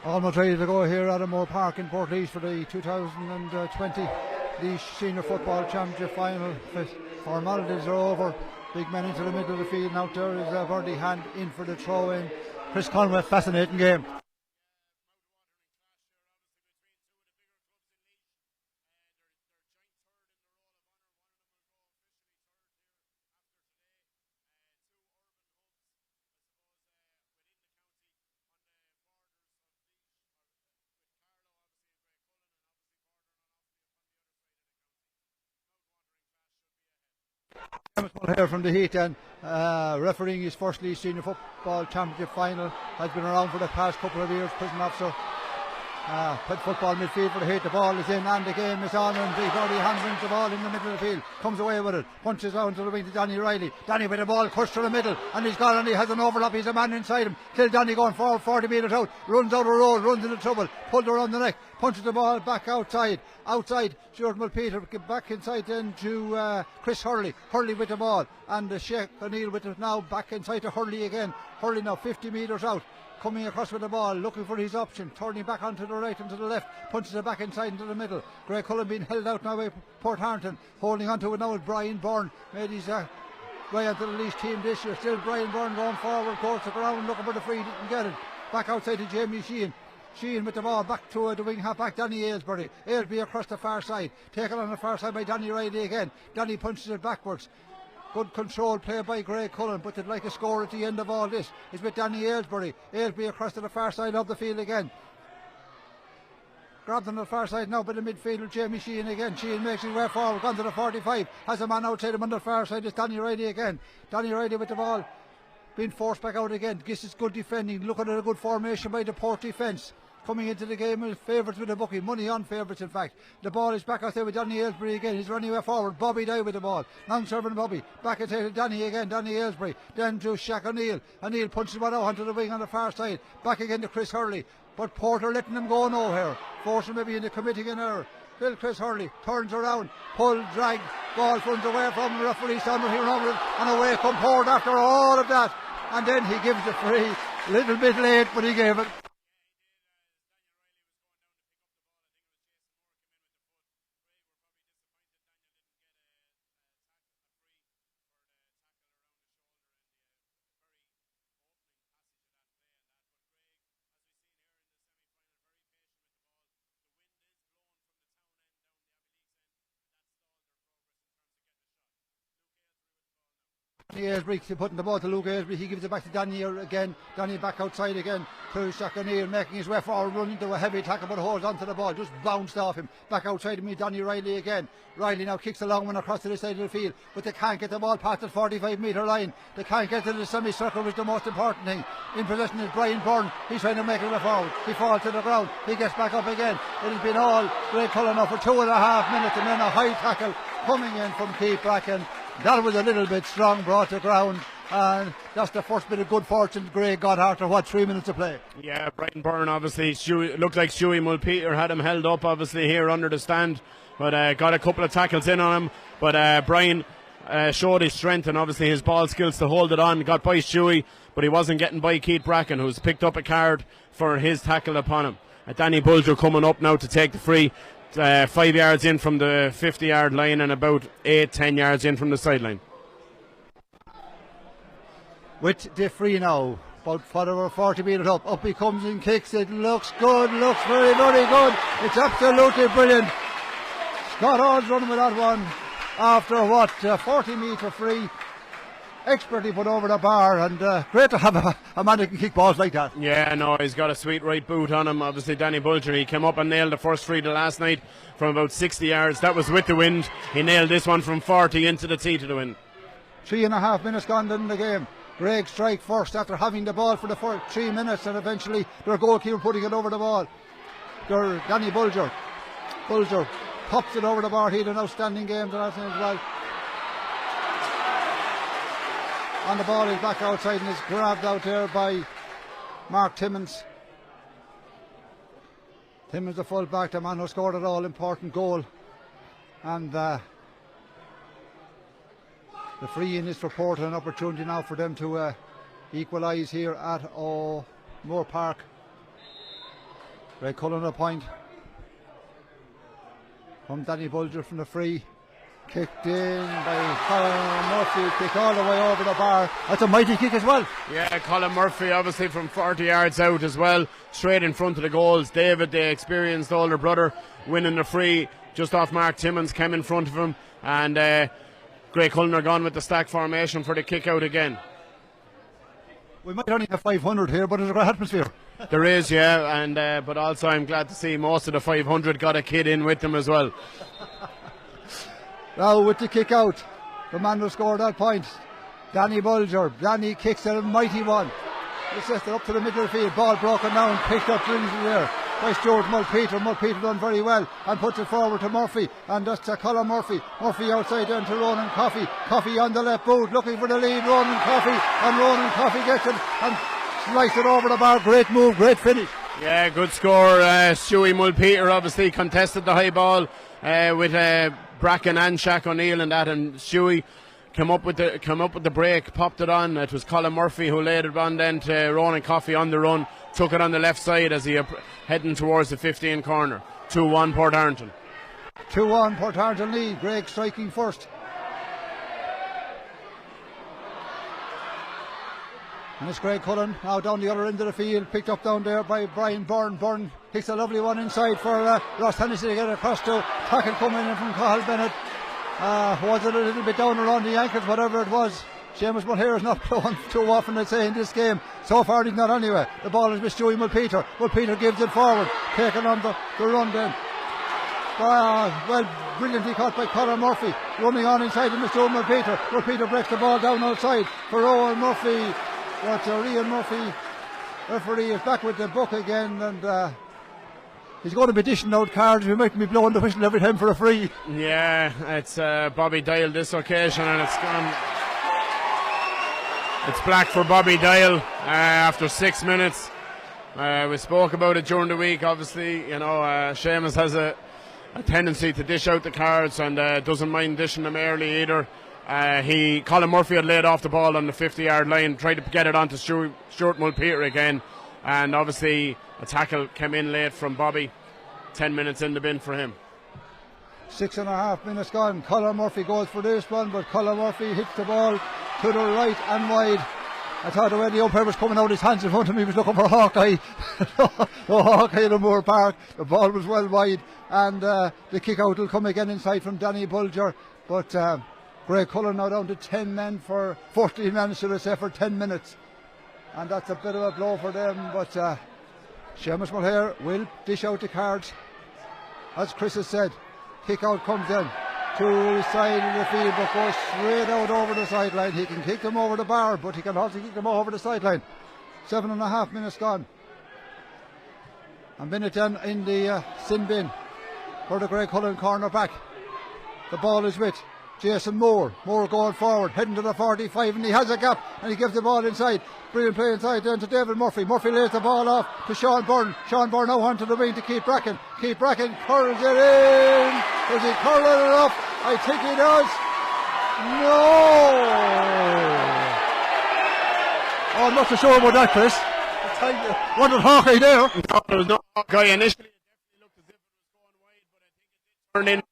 Almost ready to go here at Moore Park in Portlaoise for the 2020 Laois Senior Football Championship Final. Formalities are over. Big man into the middle of the field. Now there is a birdie hand in for the throw in. Chris Conway, fascinating game. Here from the heat, and refereeing his first Laois Senior Football Championship Final, has been around for the past couple of years. Prison officer, put football midfield for the heat. The ball is in and the game is on, and he's already handling the ball in the middle of the field. Comes away with it, punches out to the wing to Danny Riley. Danny with the ball pushed to the middle, and he's gone and he has an overlap. He's a man inside him. Till Danny going forward 40 metres out, runs out of road, runs into trouble, pulled around the neck, punches the ball back outside. Stuart Mulpeter back inside then to Chris Hurley with the ball, and Sheikh O'Neill with it now back inside to Hurley again. Hurley now 50 metres out, coming across with the ball, looking for his option, turning back onto the right and to the left, punches it back inside into the middle. Graiguecullen being held out now by Portarlington, holding on to it now with Brian Byrne, made his way onto the Laois team this year. Still Brian Byrne going forward, goes to the ground looking for the free, didn't get it. Back outside to Jamie Sheehan with the ball back to the wing half back Danny Aylesbury across the far side, taken on the far side by Danny Riley again. Danny punches it backwards. Good control play by Graiguecullen, but they'd like a score at the end of all this. It's with Danny Aylesbury across to the far side of the field again. Grabbed on the far side now by the midfielder Jamie Sheehan again. Sheehan makes his way forward, gone to the 45, has a man outside him on the far side. It's Danny Riley again. Danny Riley with the ball, being forced back out again. This is good defending, looking at a good formation by the Port defence. Coming into the game with favourites with the bookie, money on favourites in fact. The ball is back out there with Danny Aylesbury again. He's running way forward. Bobby Dye with the ball. Non-serving Bobby. Back inside to Danny again. Danny Aylesbury. Then to Shaq O'Neill. O'Neill punches one out onto the wing on the far side. Back again to Chris Hurley. But Porter letting them go nowhere. Forcing maybe into committing an error. Still Chris Hurley turns around, pull, drag, ball runs away from the referee Sandra here and away come Port after all of that. And then he gives it free. A little bit late, but he gave it. Aylesbury putting the ball to Luke Aylesbury. He gives it back to Danny again. Danny back outside again to Shaq O'Neill, making his way forward, running into a heavy tackle but holds onto the ball, just bounced off him. Back outside of me, Danny Riley again. Riley now kicks a long one across to the side of the field, but they can't get the ball past the 45 metre line. They can't get to the semicircle, which is the most important thing. In possession is Brian Byrne. He's trying to make it forward. He falls to the ground. He gets back up again. It has been all Graiguecullen now for 2.5 minutes, and then a high tackle coming in from Keith Bracken. That was a little bit strong, brought to ground, and that's the first bit of good fortune Greg got after 3 minutes of play. Yeah, Brian Byrne obviously, it looked like Stewie Mulpeter had him held up obviously here under the stand, but got a couple of tackles in on him, but Brian showed his strength and obviously his ball skills to hold it on, got by Stewie, but he wasn't getting by Keith Bracken, who's picked up a card for his tackle upon him. Danny Bulger coming up now to take the free. 5 yards in from the 50-yard line and about 8-10 yards in from the sideline. With the free now, about 40 metres up he comes and kicks. It looks good, looks very, very good. It's absolutely brilliant. Scott Hall's running with that one after 40 metre free. Expertly put over the bar, and great to have a man that can kick balls like that. Yeah, no, he's got a sweet right boot on him. Obviously Danny Bulger, he came up and nailed the first free to last night from about 60 yards. That was with the wind. He nailed this one from 40 into the tee to the wind. 3.5 minutes gone in the game. Greg strike first after having the ball for the first 3 minutes, and eventually their goalkeeper putting it over the ball. Danny Bulger pops it over the bar. He had an outstanding game last night as well. And the ball is back outside and is grabbed out there by Mark Timmins. Timmins, the full back, the man who scored an all-important goal. And the free in is for Port, an opportunity now for them to equalise here at Moore Park. Graiguecullen a point from Danny Bulger from the free. Kicked in by Colin Murphy, kick all the way over the bar. That's a mighty kick as well. Yeah, Colin Murphy obviously from 40 yards out as well, straight in front of the goals. David, the experienced older brother, winning the free just off Mark Timmins, came in front of him, and Graiguecullen are gone with the stack formation for the kick out again. We might only have 500 here, but there's a great atmosphere. There is, yeah, and but also I'm glad to see most of the 500 got a kid in with them as well. Now with the kick out, the man who scored that point, Danny Bulger. Danny kicks a mighty one. It's just up to the middle of the field, ball broken down, picked up brilliantly there by Stuart Mulpeter. Mulpeter done very well and puts it forward to Murphy, and that's Colin Murphy. Murphy outside down to Ronan Coffey. Coffey on the left boot looking for the lead. Ronan Coffey, and Ronan Coffey gets it and slices it over the bar. Great move, great finish. Yeah, good score. Stewie Mulpeter obviously contested the high ball with Bracken and Shaq O'Neill and that, and Stewie come up with the break, popped it on. It was Colin Murphy who laid it on then to Ronan Coffey on the run, took it on the left side as he heading towards the 15 corner. 2-1 Portarlington. 2-1 Portarlington lead. Greg striking first. And it's Graiguecullen now down the other end of the field, picked up down there by Brian Byrne. Byrne kicks a lovely one inside for Ross Hennessy to get across to tackle coming in from Cathal Bennett. Was it a little bit down around the ankles, whatever it was. Seamus Mulher is not playing too often, I'd say, in this game. So far he's not anyway. The ball is with Stewie Mulpeter. Mulpeter gives it forward, taking on the run then. Well, brilliantly caught by Colin Murphy, running on inside of Mr. Mulpeter. Mulpeter breaks the ball down outside for Owen Murphy. But Ian Murphy, referee, is back with the book again, and he's going to be dishing out cards. We might be blowing the whistle every time for a free. Yeah, it's Bobby Dial this occasion, and it's gone. It's black for Bobby Dial after 6 minutes. We spoke about it during the week. Obviously, you know, Seamus has a tendency to dish out the cards and doesn't mind dishing them early either. Colin Murphy had laid off the ball on the 50-yard line, tried to get it onto Stuart Mulpeter again, and obviously a tackle came in late from Bobby. 10 minutes in the bin for him. 6.5 minutes gone. Colin Murphy goes for this one, but Colin Murphy hits the ball to the right and wide. I thought the way the umpire was coming out, his hands in front of me, he was looking for Hawkeye. No Hawkeye in Moore Park. The ball was well wide, and the kick out will come again inside from Danny Bulger, but Graiguecullen now down to 10 men for 14 men, should I say, for 10 minutes, and that's a bit of a blow for them. But Seamus Mulher will dish out the cards, as Chris has said. Kick out comes in to the side of the field, but goes straight out over the sideline. He can kick them over the bar, but he can also kick them over the sideline. 7.5 minutes gone. And Bennett then in the sin bin for the Graiguecullen corner back. The ball is with Jason Moore. Moore going forward, heading to the 45, and he has a gap, and he gives the ball inside. Brilliant play inside then to David Murphy. Murphy lays the ball off to Sean Byrne. Sean Byrne now onto the wing to Keith Bracken. Keith Bracken curls it in. Does he curl it enough? I think he does. No! Oh, I'm not so sure about that, Chris. Wanted Hawkeye there. No, there was no Hawkeye initially. It definitely looked as if it was going wide, but I think it turned in.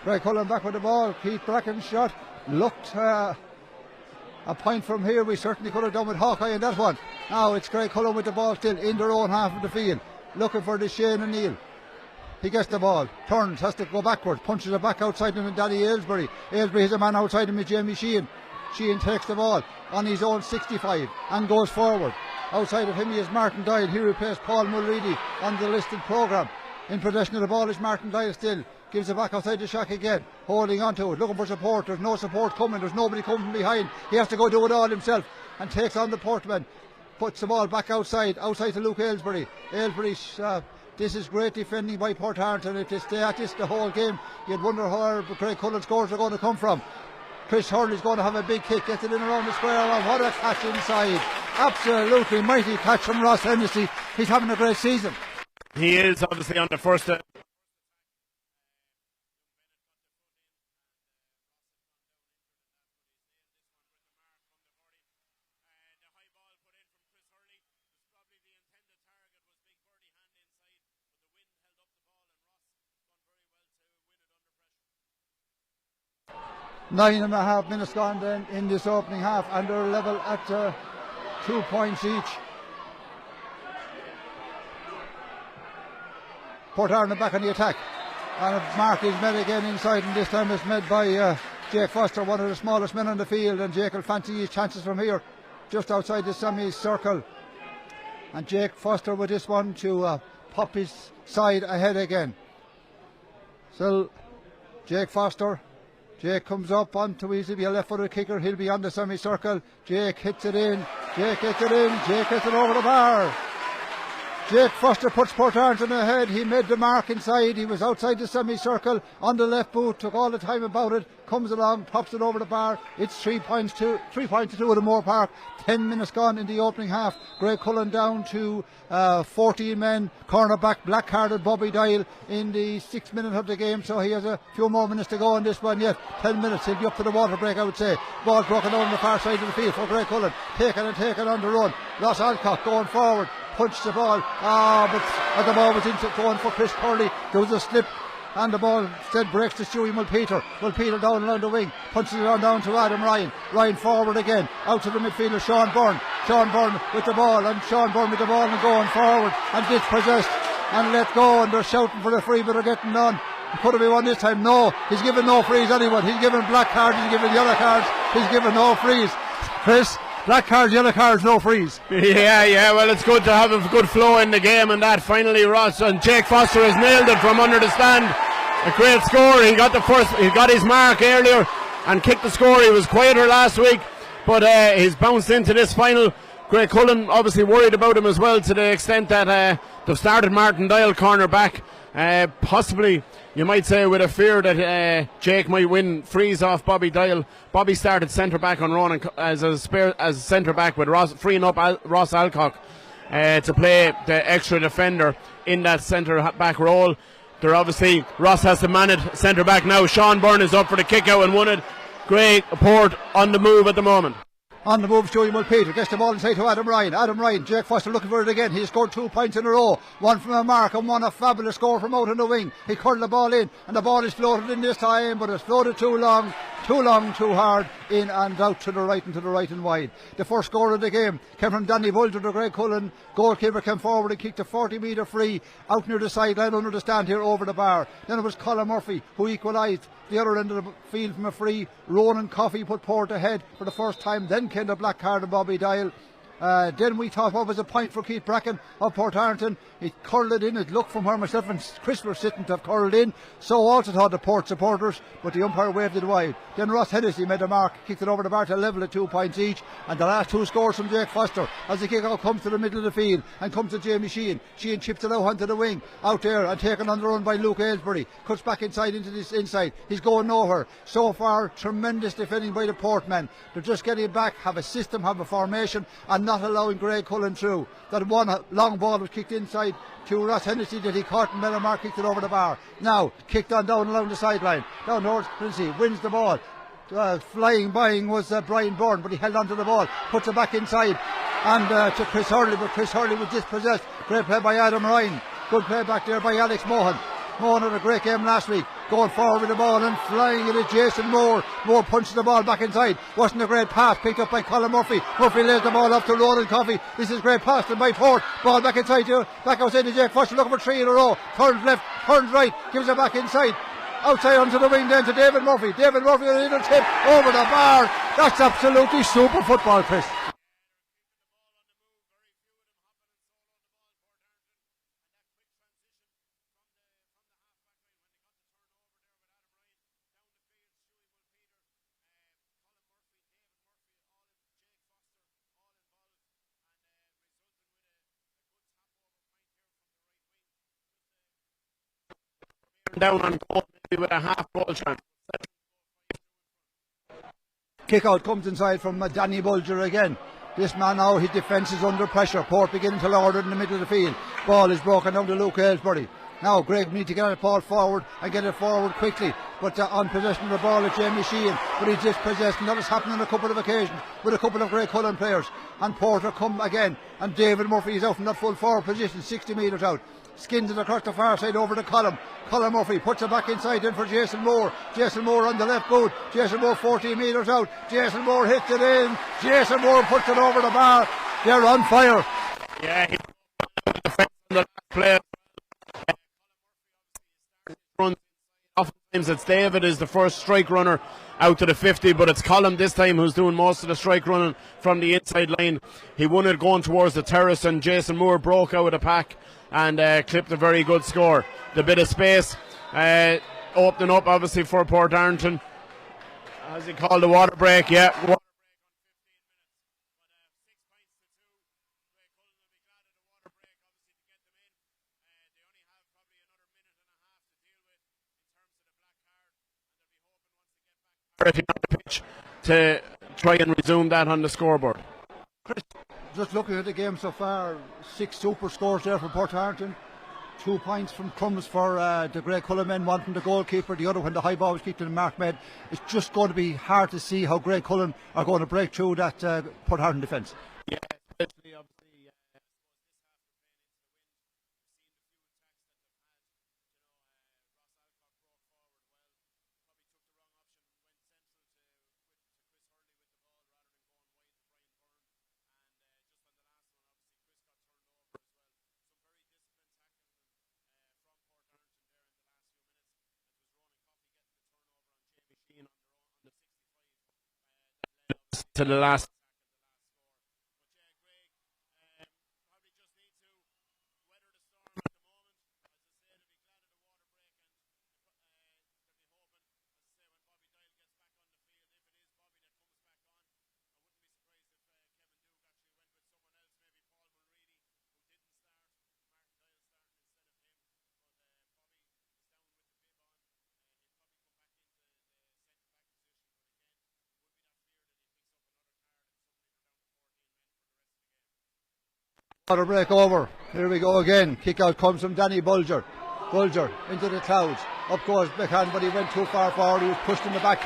Graiguecullen back with the ball. Keith Bracken's shot looked a point from here. We certainly could have done with Hawkeye in that one. Now it's Graiguecullen with the ball still in their own half of the field, looking for the Shane O'Neill. He gets the ball, turns, has to go backwards, punches it back outside him, and Danny Aylesbury. Aylesbury has a man outside him with Jamie Sheehan. Sheehan takes the ball on his own 65 and goes forward. Outside of him he is Martin Doyle. He replaced Paul Mulready on the listed programme. In possession of the ball is Martin Doyle still. Gives it back outside the shack again, holding on to it, looking for support. There's no support coming, there's nobody coming from behind. He has to go do it all himself and takes on the Portman. Puts the ball back outside to Luke Aylesbury. Aylesbury, this is great defending by Portarlington. If they stay at this the whole game, you'd wonder where Graiguecullen scores are going to come from. Chris Hurley's going to have a big kick, gets it in around the square, and what a catch inside. Absolutely mighty catch from Ross Hennessy. He's having a great season. He is obviously on the first. Nine and a half minutes gone then in this opening half, and they're level at 2 points each. Portarlington back on the attack, and a mark is made again inside, and this time it's made by Jake Foster, one of the smallest men on the field, and Jake will fancy his chances from here, just outside the semi-circle. And Jake Foster with this one to pop his side ahead again. So Jake Foster. Jake comes up onto he'll be a left-footed kicker. He'll be on the semicircle. Jake hits it in. Jake hits it in. Jake hits it over the bar. Jake Foster puts Portarlington ahead. He made the mark inside. He was outside the semicircle on the left boot. Took all the time about it. Comes along, pops it over the bar. It's 3 points to 2 at the Moore Park. 10 minutes gone in the opening half. Graiguecullen down to 14 men. Cornerback black carded Bobby Dial in the 6th minute of the game, so he has a few more minutes to go in this one yet. 10 minutes, he'll be up to the water break, I would say. Ball broken down on the far side of the field for Graiguecullen. Taken on the run. Ross Alcock going forward. Punched the ball. But the ball was going for Chris Curley. There was a slip, and the ball instead breaks to Stewie Mulpeter. Mulpeter down along the wing, punches it on down to Adam Ryan. Ryan forward again, out to the midfielder Sean Byrne. Sean Byrne with the ball, and Sean Byrne with the ball and going forward and dispossessed and let go, and they're shouting for the free, but they're getting none. Could have been one this time. No, he's given no frees anyone. He's given black cards, he's given yellow cards, he's given no frees. Chris, black cards, yellow cards, no frees. Yeah, well, it's good to have a good flow in the game, and that finally Ross and Jake Foster has nailed it from under the stand. A great score. He got his mark earlier and kicked the score. He was quieter last week, but he's bounced into this final. Graiguecullen obviously worried about him as well, to the extent that they've started Martin Dial corner back, possibly you might say with a fear that Jake might win frees off Bobby Dial. Bobby started centre back on Ronan as centre back, with freeing up Ross Alcock to play the extra defender in that centre back role. They're obviously, Ross has to man it centre back now. Sean Byrne is up for the kick out and won it. Great Port on the move at the moment. On the move, Stewie Mulpeter gets the ball inside to Adam Ryan. Adam Ryan, Jake Foster looking for it again. He scored 2 points in a row. One from a mark and one a fabulous score from out on the wing. He curled the ball in, and the ball is floated in this time, but it's floated too long, too hard, in and out to the right and wide. The first score of the game came from Danny Bulger, the Graiguecullen goalkeeper, came forward and kicked a 40-metre free out near the sideline under the stand here over the bar. Then it was Colin Murphy who equalised the other end of the field from a free. Ronan Coffey put Port ahead for the first time. Then came the black card of Bobby Dial. Then we thought what was a point for Keith Bracken of Portarlington. He curled it in. It looked from where myself and Chris were sitting to have curled in. So also thought the Port supporters, but the umpire waved it wide. Then Ross Hennessy made a mark, kicked it over the bar to level at 2 points each. And the last two scores from Jake Foster as the kick out comes to the middle of the field and comes to Jamie Sheehan. Sheehan chips it out onto the wing, out there and taken on the run by Luke Aylesbury. Cuts back inside into this inside. He's going nowhere. So far, tremendous defending by the Port men. They're just getting back, have a system, have a formation, and not allowing Graiguecullen through. That one long ball was kicked inside to Ross Hennessy that he caught, and Melamar kicked it over the bar. Now kicked on down along the sideline. Down towards Princey, wins the ball. Flying by was Brian Byrne, but he held on to the ball, puts it back inside and to Chris Hurley, but Chris Hurley was dispossessed. Great play by Adam Ryan. Good play back there by Alex Mohan. Mohan had a great game last week, going forward with the ball and flying it at Jason Moore. Moore punches the ball back inside. Wasn't a great pass, picked up by Colin Murphy. Murphy lays the ball up to Ronan Coffey. This is great pass by Port. Ball back inside to, back outside to Jake Foster, looking for 3 in a row. Turns left, turns right, gives it back inside. Outside onto the wing then to David Murphy. David Murphy with a little tip over the bar. That's absolutely super football, Chris. Down on goal with a half goal chance. Kick out comes inside from Danny Bulger again. This man now, his defence is under pressure. Port beginning to order in the middle of the field. Ball is broken down to Luke Aylesbury. Now Greg need to get the ball forward and get it forward quickly, but on possession of the ball is Jamie Sheehan, but he's dispossessed, and that has happened on a couple of occasions with a couple of Graiguecullen players. And Porter come again, and David Murphy is out from that full forward position, 60 metres out, skins it across the far side over to Colm Murphy puts it back inside in for Jason Moore on the left boot. Jason Moore 14 metres out, Jason Moore hits it in, Jason Moore puts it over the bar. They're on fire. Yeah, he's the player. Oftentimes it's David is the first strike runner out to the 50, but it's Colm this time who's doing most of the strike running from the inside line. He won it going towards the terrace, and Jason Moore broke out of the pack and clipped a very good score. The bit of space opening up obviously for Portarlington, as he called the water break. Yeah, on the pitch to try and resume that on the scoreboard. Chris, just looking at the game so far, 6 super scores there for Portarlington, 2 points from crumbs for the Graiguecullen men, one from the goalkeeper, the other when the high ball was kicked to the Mark Med. It's just going to be hard to see how Graiguecullen are going to break through that Portarlington defence. Yeah, especially obviously to the last. Water break over. Here we go again. Kick out comes from Danny Bulger into the clouds. Up goes Beckham, but he went too far forward. He was pushed in the back.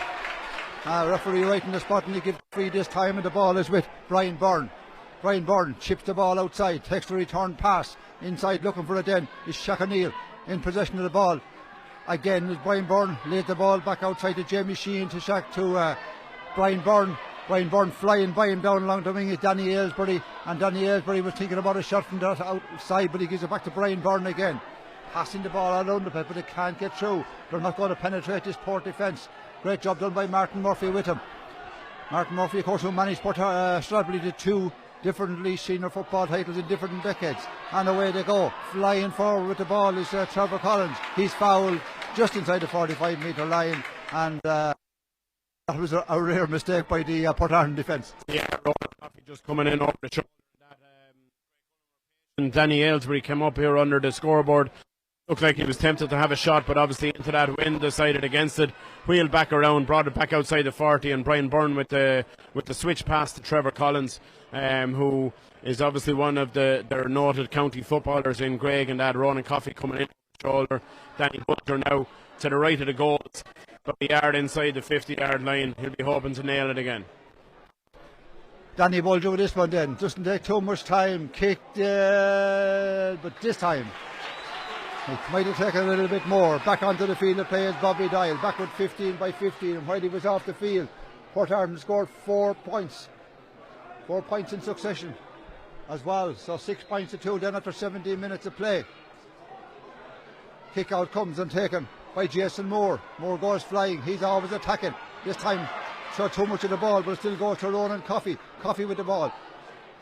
Referee right in the spot, and he gives free this time, and the ball is with Brian Byrne. Brian Byrne chips the ball outside, takes the return pass inside, looking for it then is Shaq O'Neill in possession of the ball. Again is Brian Byrne, laid the ball back outside to Jamie Sheehan, to Shaq, to Brian Byrne. Brian Byrne flying by him down along the wing is Danny Aylesbury, and Danny Aylesbury was thinking about a shot from the outside, but he gives it back to Brian Byrne again. Passing the ball all around the place, but they can't get through. They're not going to penetrate this Port defence. Great job done by Martin Murphy with him. Martin Murphy, of course, who managed Stradbally to 2 different Laois Senior Football titles in different decades. And away they go. Flying forward with the ball is Trevor Collins. He's fouled just inside the 45-metre line, and that was a rare mistake by the Portarlington defence. Yeah, Ronan Coffey just coming in over the shoulder. And Danny Aylesbury came up here under the scoreboard. Looked like he was tempted to have a shot, but obviously into that wind decided against it. Wheeled back around, brought it back outside the 40, and Brian Byrne with the switch pass to Trevor Collins, who is obviously one of their noted county footballers in Graig, and that Ronan Coffey coming in over the shoulder. Danny Butler now to the right of the goals, but a yard inside the 50-yard line. He'll be hoping to nail it again. Danny Bulger with this one then. Doesn't take too much time. Kicked, but this time it might have taken a little bit more. Back onto the field of play is Bobby Doyle. Back with 15 by 15. And while he was off the field, Portarlington scored 4 points. 4 points in succession as well. So 6 points to 2 then after 17 minutes of play. Kick out comes and taken by Jason Moore. Moore goes flying. He's always attacking. This time shot too much of the ball, but it still goes to Ronan Coffey. Coffey with the ball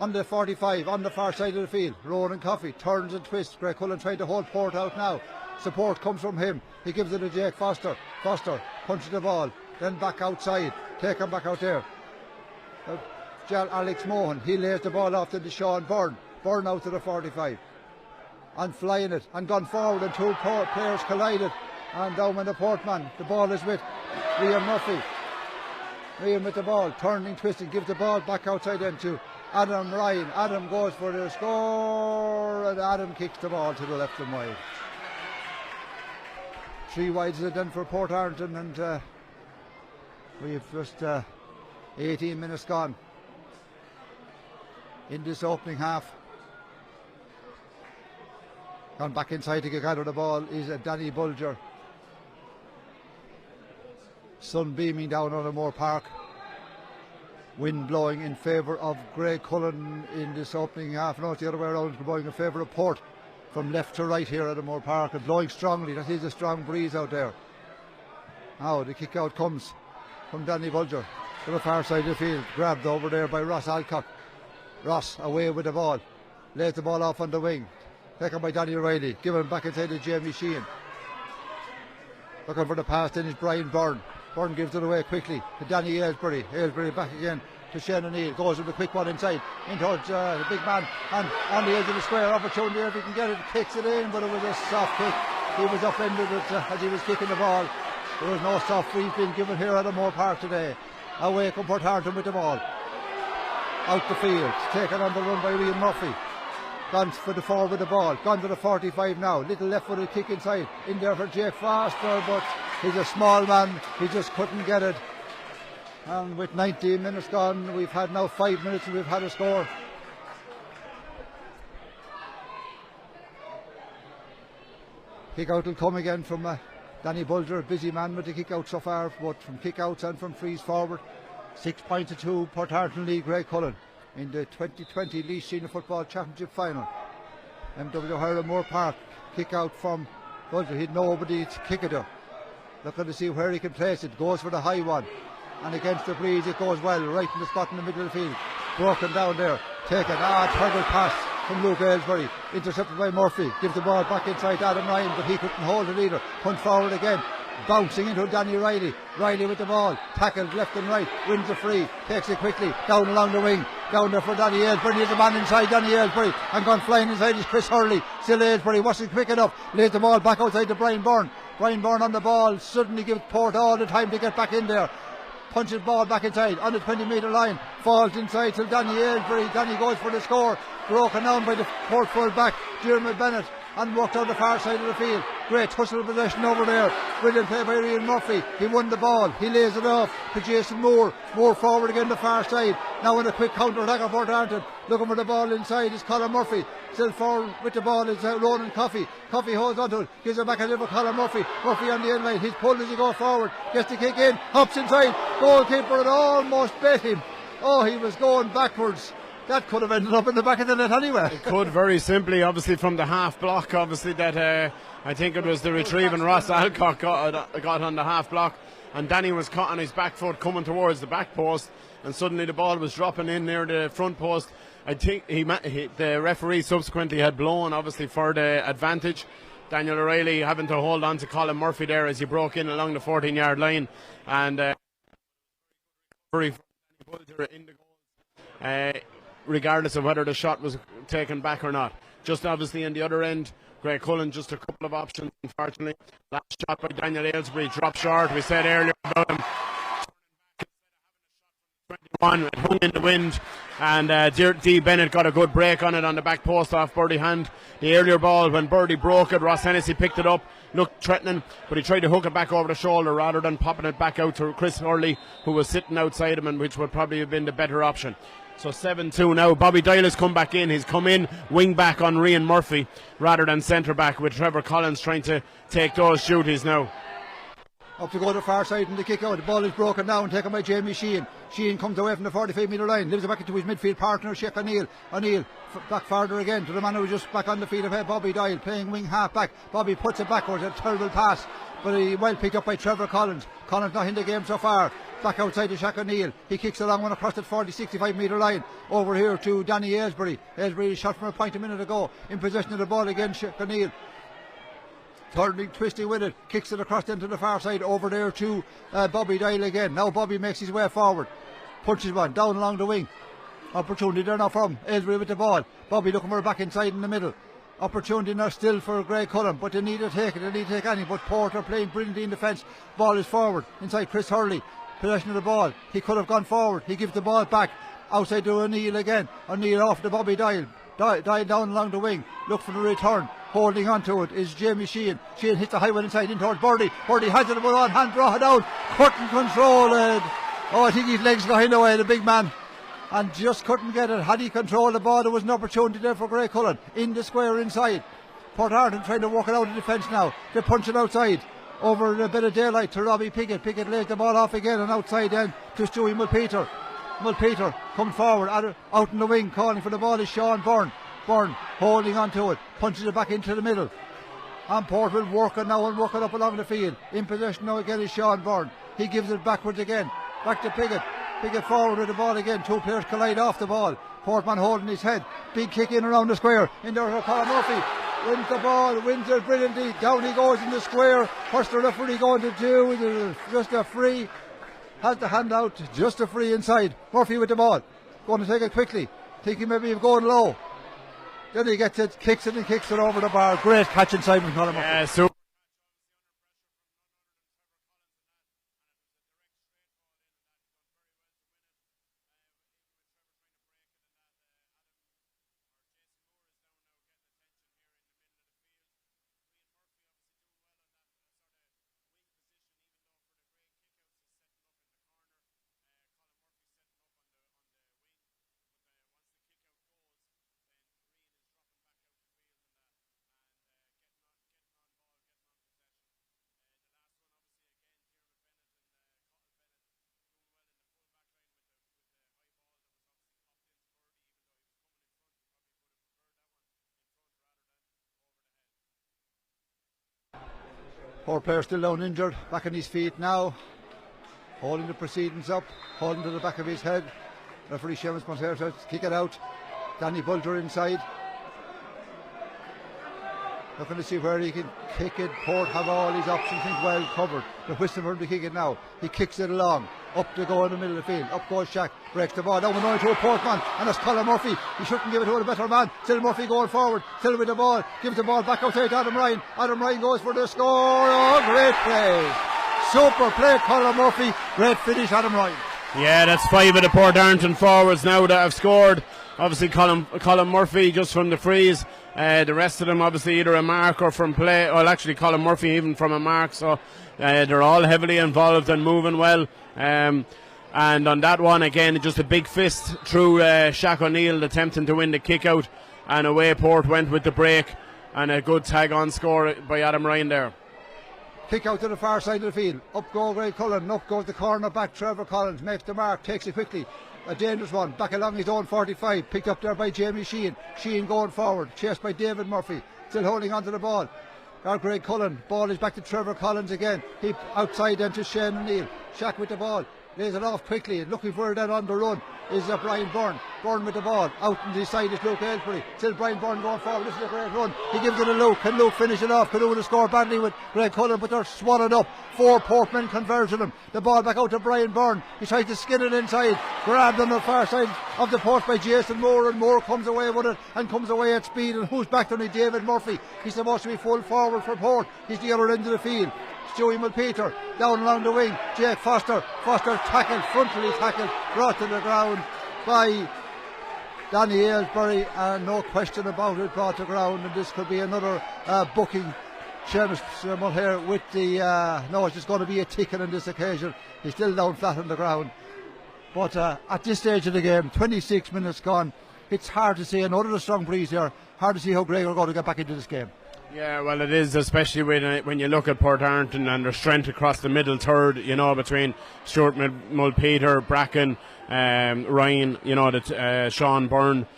on the 45 on the far side of the field. Ronan Coffey turns and twists. Graiguecullen trying to hold Port out now. Support comes from him. He gives it to Jake Foster. Foster punches the ball, then back outside. Take him back out there. Alex Mohan, he lays the ball off to Sean Byrne. Byrne out to the 45 and flying it and gone forward, and 2 players collided, and down went the Portman. The ball is with Liam Murphy. Liam with the ball, turning, twisting, gives the ball back outside then to Adam Ryan. Adam goes for the score, and Adam kicks the ball to the left and wide. 3 wides is it then for Portarlington, and we've just 18 minutes gone in this opening half. Gone back inside to get out of the ball is Danny Bulger. Sun beaming down on Moore Park. Wind blowing in favour of Graiguecullen in this opening half. No, it's the other way around. It's blowing in favour of Port from left to right here at Moore Park, and blowing strongly. That is a strong breeze out there. Now the kick out comes from Danny Bulger to the far side of the field. Grabbed over there by Ross Alcock. Ross away with the ball. Lays the ball off on the wing. Taken by Danny O'Reilly. Given back inside to Jamie Sheehan. Looking for the pass then is Brian Byrne. Byrne gives it away quickly to Danny Aylesbury. Aylesbury back again to Shane O'Neill. Goes with a quick one inside. In towards the big man. And on the edge of the square. Opportunity if he can get it. Kicks it in, but it was a soft kick. He was upended as he was kicking the ball. There was no soft freeze being given here at Moore Park today. Away come Portarlington with the ball. Out the field. Taken on the run by Ian Murphy. Gone for the forward with the ball. Gone to the 45 now. Little left footed kick inside. In there for Jake Foster, but he's a small man. He just couldn't get it. And with 19 minutes gone, we've had now 5 minutes and we've had a score. Kick out will come again from Danny Bulger. Busy man with the kick out so far, both from kick outs and from frees forward. 6 points to 2, Portarlington lead Graiguecullen in the 2020 Laois Senior Football Championship Final. MW O'Hara Moore Park, kick out from Bulger. He'd nobody to kick it up. Looking to see where he can place it. Goes for the high one. And against the breeze it goes well, right in the spot in the middle of the field. Broken down there. Taken. Terrible pass from Luke Aylesbury. Intercepted by Murphy. Gives the ball back inside to Adam Ryan, but he couldn't hold it either. Punt forward again. Bouncing into Danny Riley. Riley with the ball. Tackled left and right. Wins the free. Takes it quickly. Down along the wing. Down there for Danny Aylesbury. There's a man inside Danny Aylesbury. And gone flying inside is Chris Hurley. Still Aylesbury wasn't quick enough. Lays the ball back outside to Brian Byrne. Brian Byrne on the ball. Suddenly gives Port all the time to get back in there. Punches ball back inside on the 20-metre line. Falls inside till Danny Aylesbury. Danny goes for the score. Broken down by the Port full back Jeremy Bennett. And walked on the far side of the field. Great tussle possession over there. Brilliant play by Ian Murphy. He won the ball. He lays it off to Jason Moore. Moore forward again the far side. Now in a quick counter attack of Portarlington. Looking for the ball inside is Colin Murphy. Still forward with the ball is Ronan Coffey. Coffey holds onto it. Gives it back a little for Colin Murphy. Murphy on the end line. He's pulled as he goes forward. Gets the kick in. Hops inside. Goalkeeper had almost bet him. Oh, he was going backwards. That could have ended up in the back of the net anyway. It could, very simply, obviously from the half block, obviously that I think it was the retrieve and Ross Alcock got on the half block, and Danny was caught on his back foot coming towards the back post, and suddenly the ball was dropping in near the front post. I think the referee subsequently had blown obviously for the advantage. Daniel O'Reilly having to hold on to Colin Murphy there as he broke in along the 14-yard line, and in the goal. Regardless of whether the shot was taken back or not. Just obviously in the other end, Graiguecullen just a couple of options, unfortunately. Last shot by Daniel Aylesbury, dropped short. We said earlier about him. 21, it hung in the wind, and D. Bennett got a good break on it on the back post off Birdie hand. The earlier ball, when Birdie broke it, Ross Hennessy picked it up, looked threatening, but he tried to hook it back over the shoulder rather than popping it back out to Chris Hurley, who was sitting outside him, and which would probably have been the better option. So 7-2 now. Bobby Doyle has come back in. He's come in wing back on Rian Murphy rather than centre back, with Trevor Collins trying to take those duties now. Up to go to the far side and the kick out. The ball is broken down, taken by Jamie Sheehan. Sheehan comes away from the 45-metre line, lives it back into his midfield partner, Sheikh O'Neill. O'Neill back farther again to the man who was just back on the field of Bobby Doyle, playing wing half back. Bobby puts it backwards, a terrible pass, but he well picked up by Trevor Collins. Collins not in the game so far. Back outside to Shaq O'Neill. He kicks a long one across the 65-metre line. Over here to Danny Aylesbury. Aylesbury shot from a point a minute ago. In possession of the ball again, Shaq O'Neill. Turning, twisting with it. Kicks it across into the far side. Over there to Bobby Doyle again. Now Bobby makes his way forward. Punches one down along the wing. Opportunity there now from Aylesbury with the ball. Bobby looking for a back inside in the middle. Opportunity now still for Graiguecullen, but they need to take it. They need to take any. But Porter playing brilliantly in defence. Ball is forward inside Chris Hurley. Possession of the ball. He could have gone forward. He gives the ball back. outside to O'Neill again. O'Neill off to Bobby Doyle. Doyle down along the wing, look for the return. Holding on to it is Jamie Sheehan. Sheehan hits the high one inside in towards Birdie. Birdie has it with one hand, draw it out. Couldn't control it. Oh, I think his legs got in the way, the big man. And just couldn't get it. Had he controlled the ball, there was an opportunity there for Graiguecullen. In the square inside. Portarlington trying to work it out in defence now. They're punching outside. Over a bit of daylight to Robbie Pickett. Pickett lays the ball off again and outside then to Stewie Mulpeter. Mulpeter come forward out in the wing, calling for the ball is Sean Byrne. Byrne holding on to it, punches it back into the middle. And Portwell working now and working up along the field. In possession now again is Sean Byrne. He gives it backwards again. Back to Pickett. Pickett forward with the ball again. Two players collide off the ball. Portman holding his head. Big kick in around the square. In there for Colin Murphy. Wins the ball, wins it brilliantly. Down he goes in the square. What's the referee going to do? Is it just a free? Has the hand out, just a free inside. Murphy with the ball, going to take it quickly, thinking maybe of going low. Then he gets it, kicks it and kicks it over the bar. Great catch inside from Colin Murphy. Yeah, super. Poor player still down injured, back on his feet now, holding the proceedings up, holding to the back of his head. Referee Seamus Montero says kick it out. Danny Bulger inside, looking to see where he can kick it. Port have all his options well covered. The whistle for him to kick it now. He kicks it along, up to go in the middle of the field. Up goes Shaq, breaks the ball down the line to a Portman, and that's Colin Murphy. He shouldn't give it to a better man. Still Murphy going forward, still with the ball, gives the ball back outside to Adam Ryan. Adam Ryan goes for the score. Oh, great play, super play Colin Murphy. Great finish Adam Ryan. Yeah, that's 5 of the Portarlington forwards now that have scored. Obviously Colin Murphy just from the freeze. The rest of them obviously either a mark or from play. Well, actually Colin Murphy even from a mark. So they're all heavily involved and moving well. And on that one again, just a big fist through Shaq O'Neill attempting to win the kick out. And away Port went with the break. And a good tag on score by Adam Ryan there. Kick out to the far side of the field. Up goes Graiguecullen. Up goes the corner back. Trevor Collins makes the mark, takes it quickly. A dangerous one, back along his own 45, picked up there by Jamie Sheehan. Sheehan going forward, chased by David Murphy, still holding on to the ball. Graiguecullen, ball is back to Trevor Collins again. He outside then to Shane O'Neill. Shaq with the ball, lays it off quickly, looking for it then on the run is Brian Byrne. Byrne with the ball, out on the side is Luke Aylesbury. Still Brian Byrne going forward, this is a great run. He gives it to Luke, can Luke finish it off? Can Luke score badly with Graiguecullen, but they're swallowed up. 4 Portmen conversion them. The ball back out to Brian Byrne. He tries to skin it inside, grabbed on the far side of the post by Jason Moore, and Moore comes away with it and comes away at speed. And who's back to me? David Murphy. He's supposed to be full forward for Port. He's the other end of the field. Stewie Mulpeter down along the wing. Jake Foster tackled, frontally tackled, brought to the ground by Danny Aylesbury, and no question about it, brought to ground. And this could be another booking. Seamus Mulher with the no, it's just going to be a ticking on this occasion. He's still down flat on the ground, but at this stage of the game, 26 minutes gone, it's hard to see. Another strong breeze here, hard to see how Graiguecullen are going to get back into this game. Yeah, well, it is, especially when you look at Portarlington and their strength across the middle third, you know, between Stuart Mulpeter, Bracken, Ryan, you know, Sean Byrne,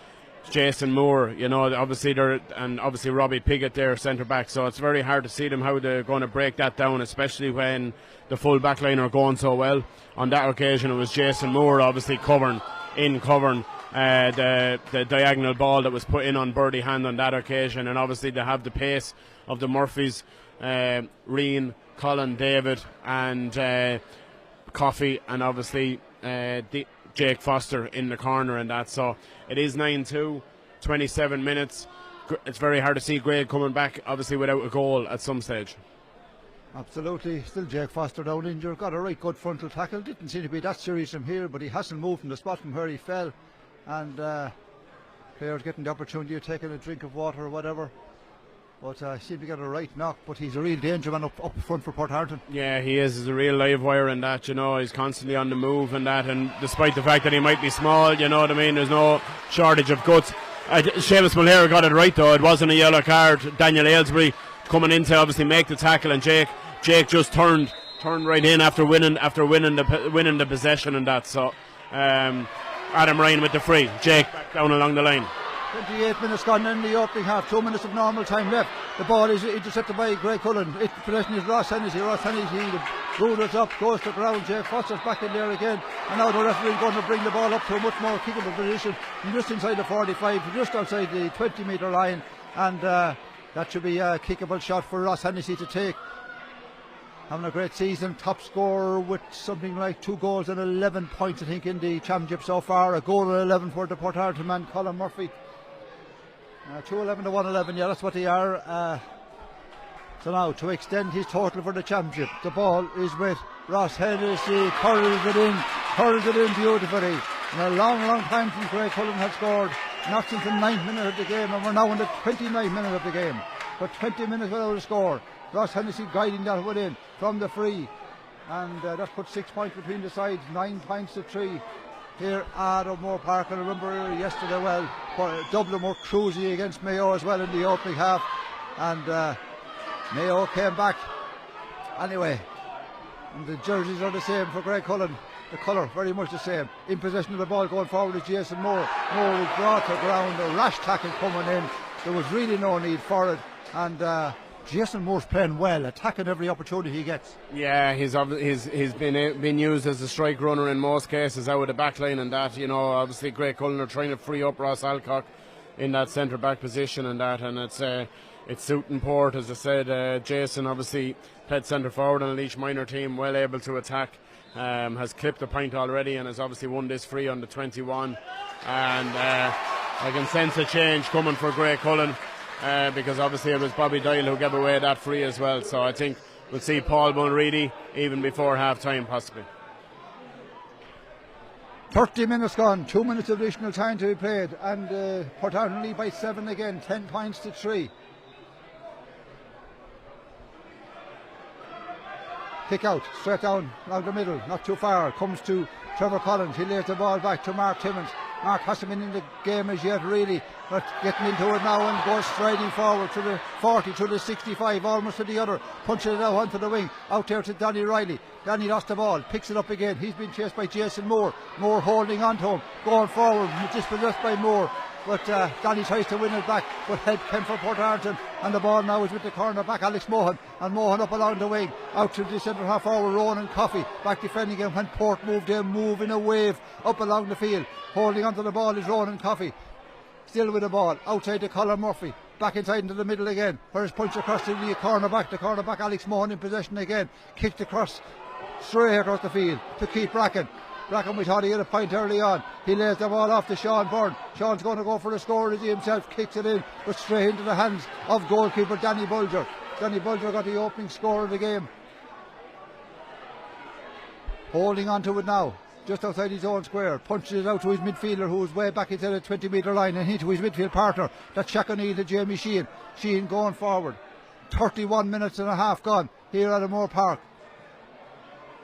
Jason Moore, you know, obviously Robbie Piggott there, centre back. So it's very hard to see them how they're going to break that down, especially when the full back line are going so well. On that occasion, it was Jason Moore, obviously covering the diagonal ball that was put in on Birdie hand on that occasion. And obviously they have the pace of the Murphys, Reen, Colin, David and Coffey, and obviously Jake Foster in the corner and that. So it is 9-2, 27 minutes. It's very hard to see Graiguecullen coming back obviously without a goal at some stage. Absolutely. Still Jake Foster down injured. Got a right good frontal tackle. Didn't seem to be that serious from here, but he hasn't moved from the spot from where he fell. And players getting the opportunity of taking a drink of water or whatever. But seemed to get a right knock. But he's a real danger man up front for Portarlington. Yeah, he is. He's a real live wire in that, you know. He's constantly on the move and that. And despite the fact that he might be small, you know what I mean, there's no shortage of guts. Seamus Mulher got it right though. It wasn't a yellow card. Daniel Aylesbury coming in to obviously make the tackle, and Jake just turned right in after winning the possession and that. So Adam Ryan with the free. Jake back down along the line. 28 minutes gone in the opening half. 2 minutes of normal time left. The ball is intercepted by Graiguecullen. Possession is Ross Hennessy. The rulers up, goes to ground. Jake Foster's back in there again. And now the referee is going to bring the ball up to a much more kickable position. Just inside the 45, just outside the 20 metre line. And that should be a kickable shot for Ross Hennessy to take. Having a great season, top scorer with something like 2 goals and 11 points, I think, in the championship so far. A goal and 11 for the Portarlington man, Colin Murphy. 2-11 to 1-11, yeah, that's what they are. So now, to extend his total for the championship, the ball is with Ross Hennessy, curls it in beautifully. In a long time since Graiguecullen had scored, not since the 9th minute of the game, and we're now in the 29th minute of the game. But 20 minutes without a score. Ross Hennessy guiding that one in from the free, and that puts 6 points between the sides, 9 points to 3 here at O'Moore Park. And I remember yesterday, Dublin were cruisy against Mayo as well in the opening half, and Mayo came back anyway. And the jerseys are the same for Graiguecullen, the colour very much the same. In possession of the ball going forward is Jason Moore. Moore was brought to ground, a rash tackle coming in. There was really no need for it, and Jason Moore's playing well, attacking every opportunity he gets. Yeah, he's been used as a strike runner in most cases out of the back line and that, you know. Obviously Graiguecullen are trying to free up Ross Alcock in that centre back position and that, and it's suiting Port, as I said. Jason obviously played centre forward on a Laois minor team, well able to attack, has clipped a point already and has obviously won this free on the 21, and I can sense a change coming for Graiguecullen. Because obviously it was Bobby Doyle who gave away that free as well. So I think we'll see Paul Mulready even before half time possibly. 30 minutes gone, 2 minutes of additional time to be played, and Portarlington lead by 7 again, 10 points to 3. Kick out, straight down along the middle, not too far, comes to Trevor Collins. He lays the ball back to Mark Timmins. Mark hasn't been in the game as yet really, but getting into it now and goes striding forward to the 40, to the 65, almost to the other, punches it out onto the wing, out there to Danny Riley. Danny lost the ball, picks it up again. He's been chased by Jason Moore. Moore holding on to him, going forward, dispossessed by Moore. But Danny tries to win it back, but head came for Portarlington, and the ball now is with the corner back, Alex Mohan, and Mohan up along the wing, out to the centre half forward, Ronan Coffey, back defending him when Port moved in, moving a wave up along the field. Holding onto the ball is Ronan Coffey, still with the ball, outside to Colin Murphy, back inside into the middle again, where it's punched across to the cornerback Alex Mohan in possession again, kicked across, straight across the field to Keith Bracken. Bracken, we thought he had a point early on. He lays the ball off to Sean Byrne. Sean's going to go for the score as he himself kicks it in, but straight into the hands of goalkeeper Danny Bulger. Danny Bulger got the opening score of the game. Holding on to it now, just outside his own square, punches it out to his midfielder who is way back inside the 20 metre line, and into his midfield partner, that's Shackney to Jamie Sheehan. Sheehan going forward. 31 minutes and a half gone here at O'Moore Park.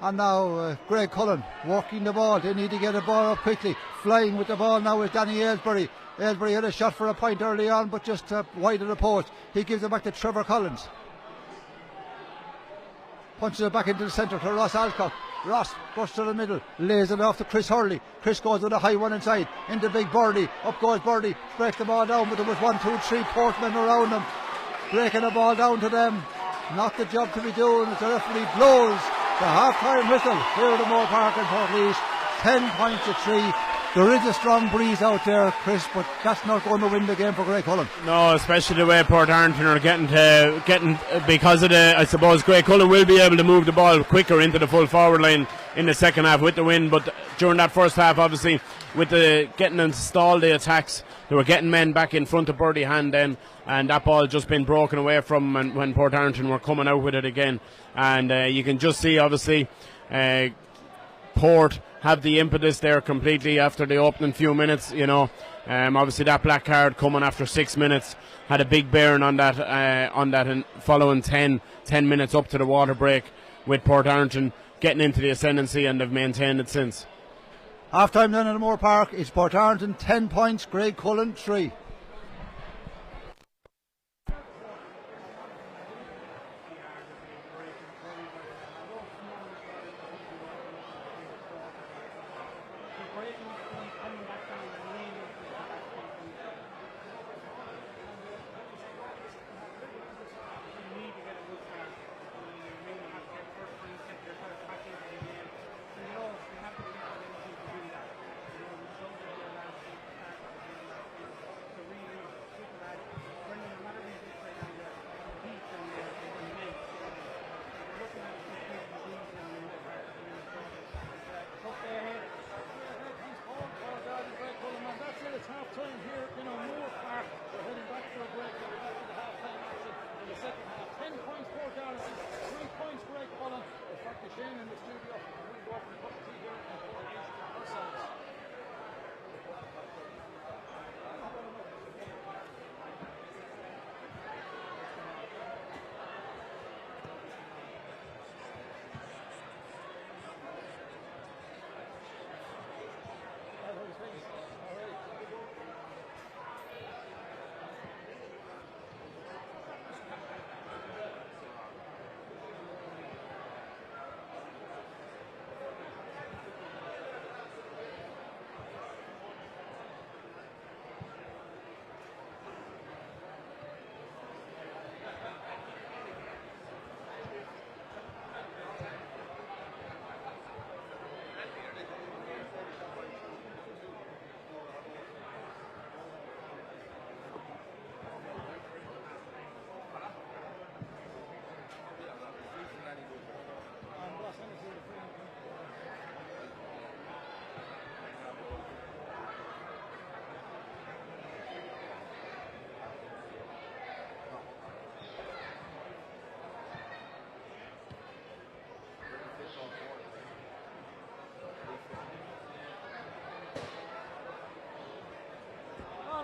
And now Graiguecullen walking the ball. They need to get the ball up quickly. Flying with the ball now is Danny Aylesbury. Aylesbury had a shot for a point early on, but just wide of the post. He gives it back to Trevor Collins. Punches it back into the centre to Ross Alcock. Ross goes to the middle, lays it off to Chris Hurley. Chris goes with a high one inside, into big Birdie. Up goes Birdie, breaks the ball down, but there was 1, 2, 3 Portmen around them, breaking the ball down to them. Not the job to be doing as the referee blows the half-time whistle here at O'Moore Park in Portlaoise. 10 points to 3. There is a strong breeze out there, Chris, but that's not going to win the game for Graiguecullen. No, especially the way Portarlington are getting because of the, I suppose Graiguecullen will be able to move the ball quicker into the full forward line in the second half with the win, but during that first half, obviously, with the getting installed the attacks, They were getting men back in front of Birdie Hand then, and that ball just been broken away from when Portarlington were coming out with it again. And you can just see, obviously, Port have the impetus there completely after the opening few minutes, you know. Obviously that black card coming after 6 minutes had a big bearing on that and following 10 minutes up to the water break, with Portarlington getting into the ascendancy, and they've maintained it since. Half time then at the Moore Park. It's Portarlington 10 points, Graiguecullen 3.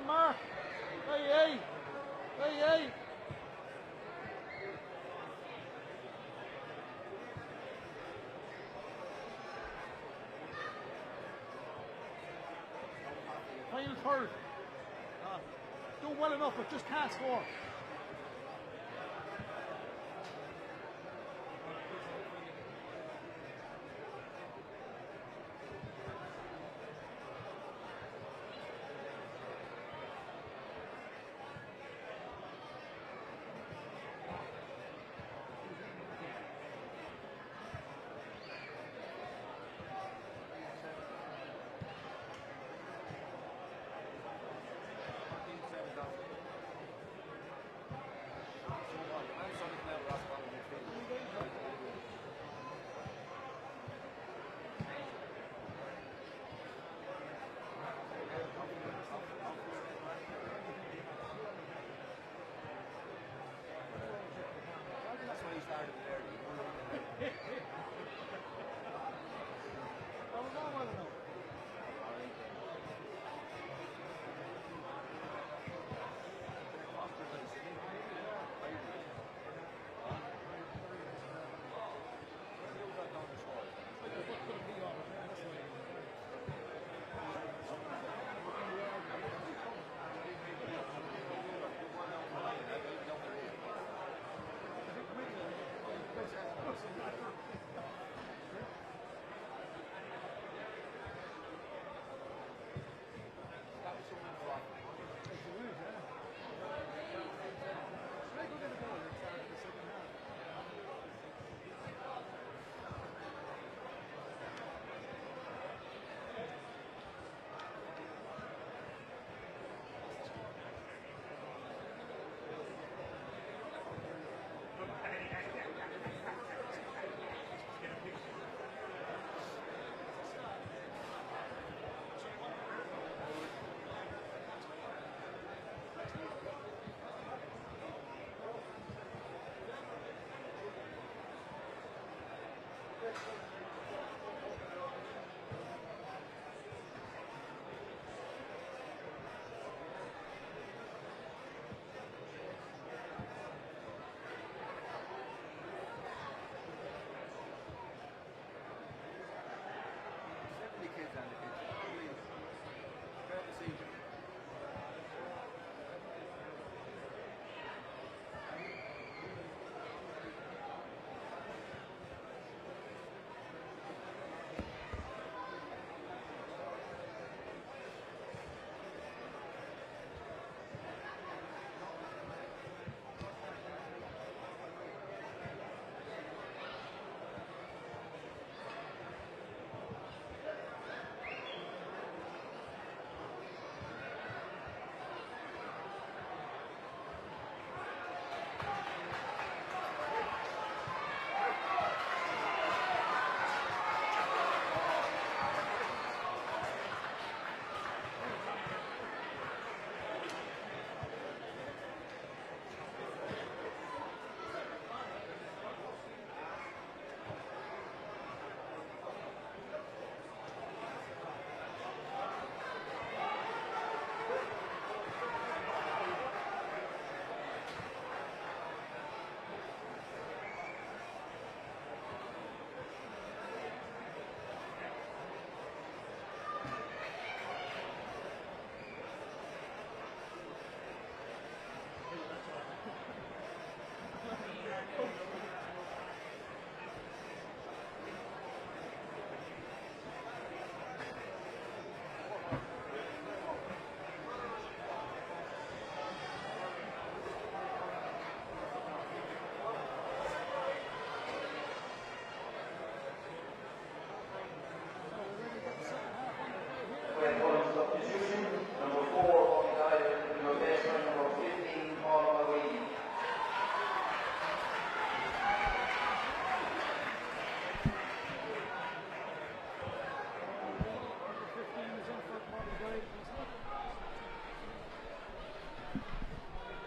Mark. Hey. Final third. Doing well enough, but just can't score.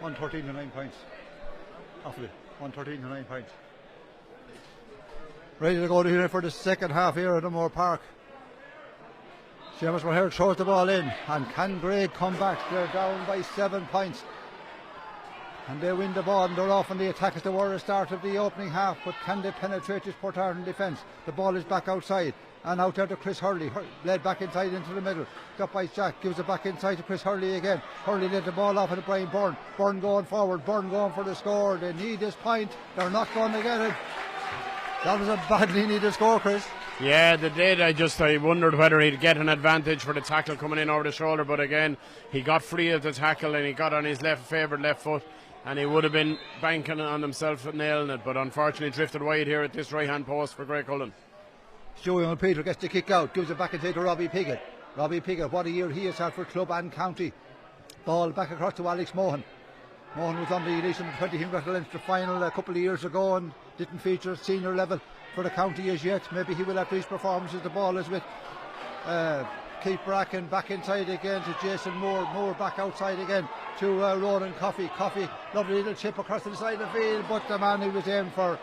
113 to 9 points. Awfully. 113 to 9 points. Ready to go to here for the second half here at Moore Park. Seamus Maher throws the ball in, and can Graig come back? They're down by 7 points. And they win the ball, and they're off on the attack as they were at the start of the opening half. But can they penetrate this Portarlington defence? The ball is back outside, and out there to Chris Hurley. Led back inside into the middle. Got by Jack, gives it back inside to Chris Hurley again. Hurley led the ball off at Brian Byrne. Byrne going forward, Byrne going for the score. They need this point. They're not going to get it. That was a badly needed score, Chris. Yeah, they did. I wondered whether he'd get an advantage for the tackle coming in over the shoulder, but again, he got free of the tackle and he got on his favoured left foot, and he would have been banking on himself and nailing it, but unfortunately drifted wide here at this right hand post for Graiguecullen. Stewie Peter gets the kick out, gives it back inside to Robbie Piggott. Robbie Piggott, what a year he has had for club and county. Ball back across to Alex Mohan. Mohan was on the Laois Under 20 got the Leinster final a couple of years ago and didn't feature at senior level for the county as yet. Maybe he will have these performances. The ball is with Keith Bracken back inside again to Jason Moore. Moore back outside again to Ronan Coffey. Coffey, lovely little chip across to the side of the field, but the man who was aimed for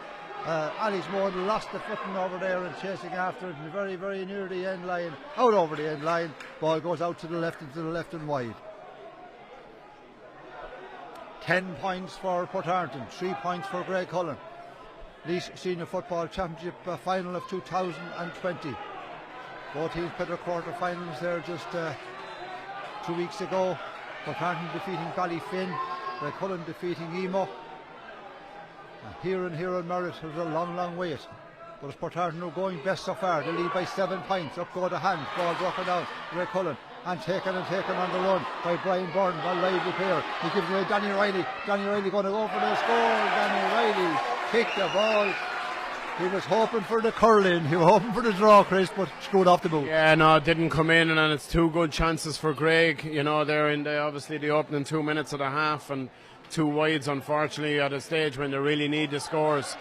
Alex Mohan lost the footing over there and chasing after it, very, very near the end line, out over the end line. Ball goes out to the left and to the left and wide. 10 points for Portarlington, 3 points for Graiguecullen. Laois Senior Football Championship Final of 2020. Both teams played their quarter-finals there just 2 weeks ago. Portarlington defeating Ballyfin, Graiguecullen defeating Emo. Here and Merritt, it was a long, long wait. But it's Portarlington who are going best so far. They lead by 7 points. Up go the hands, ball broken down. Graiguecullen. And taken on the run by Brian Byrne, a lively player. He gives it to Danny Riley. Danny Riley going to go for the score. Danny Riley kicked the ball. He was hoping for the curling. He was hoping for the draw, Chris, but screwed off the boot. Yeah, no, it didn't come in, and it's 2 good chances for Graig. You know, they're in obviously the opening 2 minutes of the half, and 2 wides, unfortunately, at a stage when they really need the scores.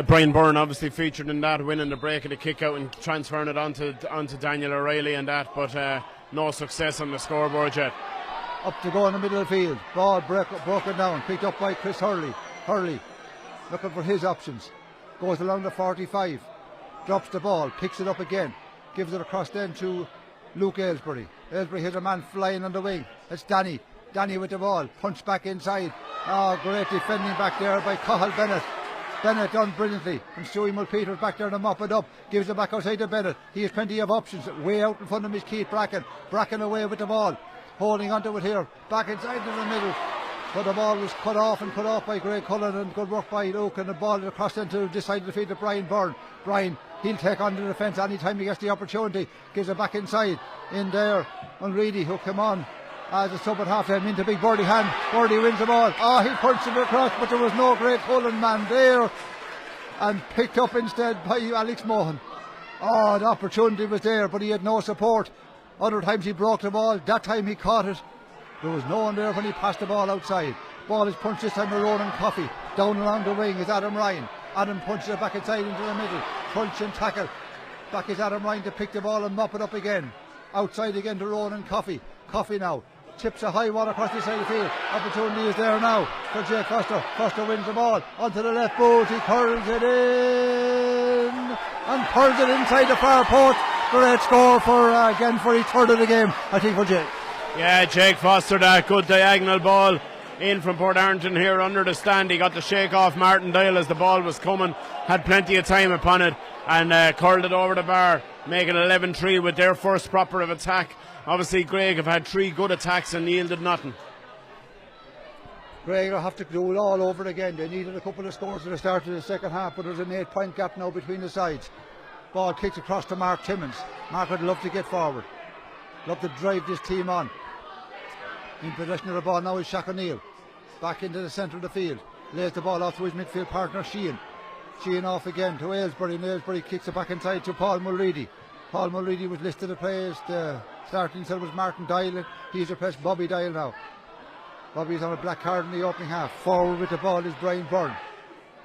Brian Byrne obviously featured in that, winning the break of the kick out and transferring it onto Daniel O'Reilly and that, but no success on the scoreboard yet. Up to go in the middle of the field, ball broken down, picked up by Chris Hurley. Hurley looking for his options, goes along the 45, drops the ball, picks it up again, gives it across then to Luke Aylesbury. Aylesbury hit a man flying on the wing. It's Danny with the ball, punch back inside. Great defending back there by Cathal Bennett. Bennett done brilliantly, and Stewie Mulpeter's back there to mop it up, gives it back outside to Bennett. He has plenty of options. Way out in front of him is Keith Bracken. Bracken away with the ball, holding onto it here, back inside to the middle. But the ball was cut off by Graiguecullen, and good work by Luke, and the ball across into this side of the field to Brian Byrne. Brian, he'll take on the defence anytime he gets the opportunity. Gives it back inside, in there, Unready, who come on as a sub at half time into big Birdie hand. Birdie wins the ball. He punched it across, but there was no Graiguecullen man there, and picked up instead by Alex Mohan. The opportunity was there, but he had no support. Other times he broke the ball, that time he caught it. There was no one there when he passed the ball outside. Ball is punched this time by Ronan Coffey. Down along the wing is Adam Ryan. Adam punches it back inside into the middle. Crunch and tackle. Back is Adam Ryan to pick the ball and mop it up again. Outside again to Ronan Coffey. Coffey now chips a high one across the side of the field. Opportunity is there now for Jake Foster. Foster wins the ball onto the left boot. He curls it in and curls it inside the far post. Great score for his third of the game, I think, for Jake. Yeah, Jake Foster, that good diagonal ball in from Portarlington here under the stand. He got the shake off Martin Doyle as the ball was coming, had plenty of time upon it, and curled it over the bar, making 11-3 with their first proper of attack. Obviously Graig have had 3 good attacks and yielded nothing. Graig will have to do it all over again. They needed a couple of scores at the start of the second half, but there's an 8-point gap now between the sides. Ball kicks across to Mark Timmins. Mark would love to get forward, love to drive this team on. In possession of the ball now is Shaq O'Neill. Back into the centre of the field. Lays the ball off to his midfield partner Sheehan. Sheehan off again to Aylesbury, and Aylesbury kicks it back inside to Paul Mulready. Paul Mulready was listed to play as the starting, so it was Martin Doyle. He's replaced Bobby Doyle now. Bobby's on a black card in the opening half. Forward with the ball is Brian Byrne.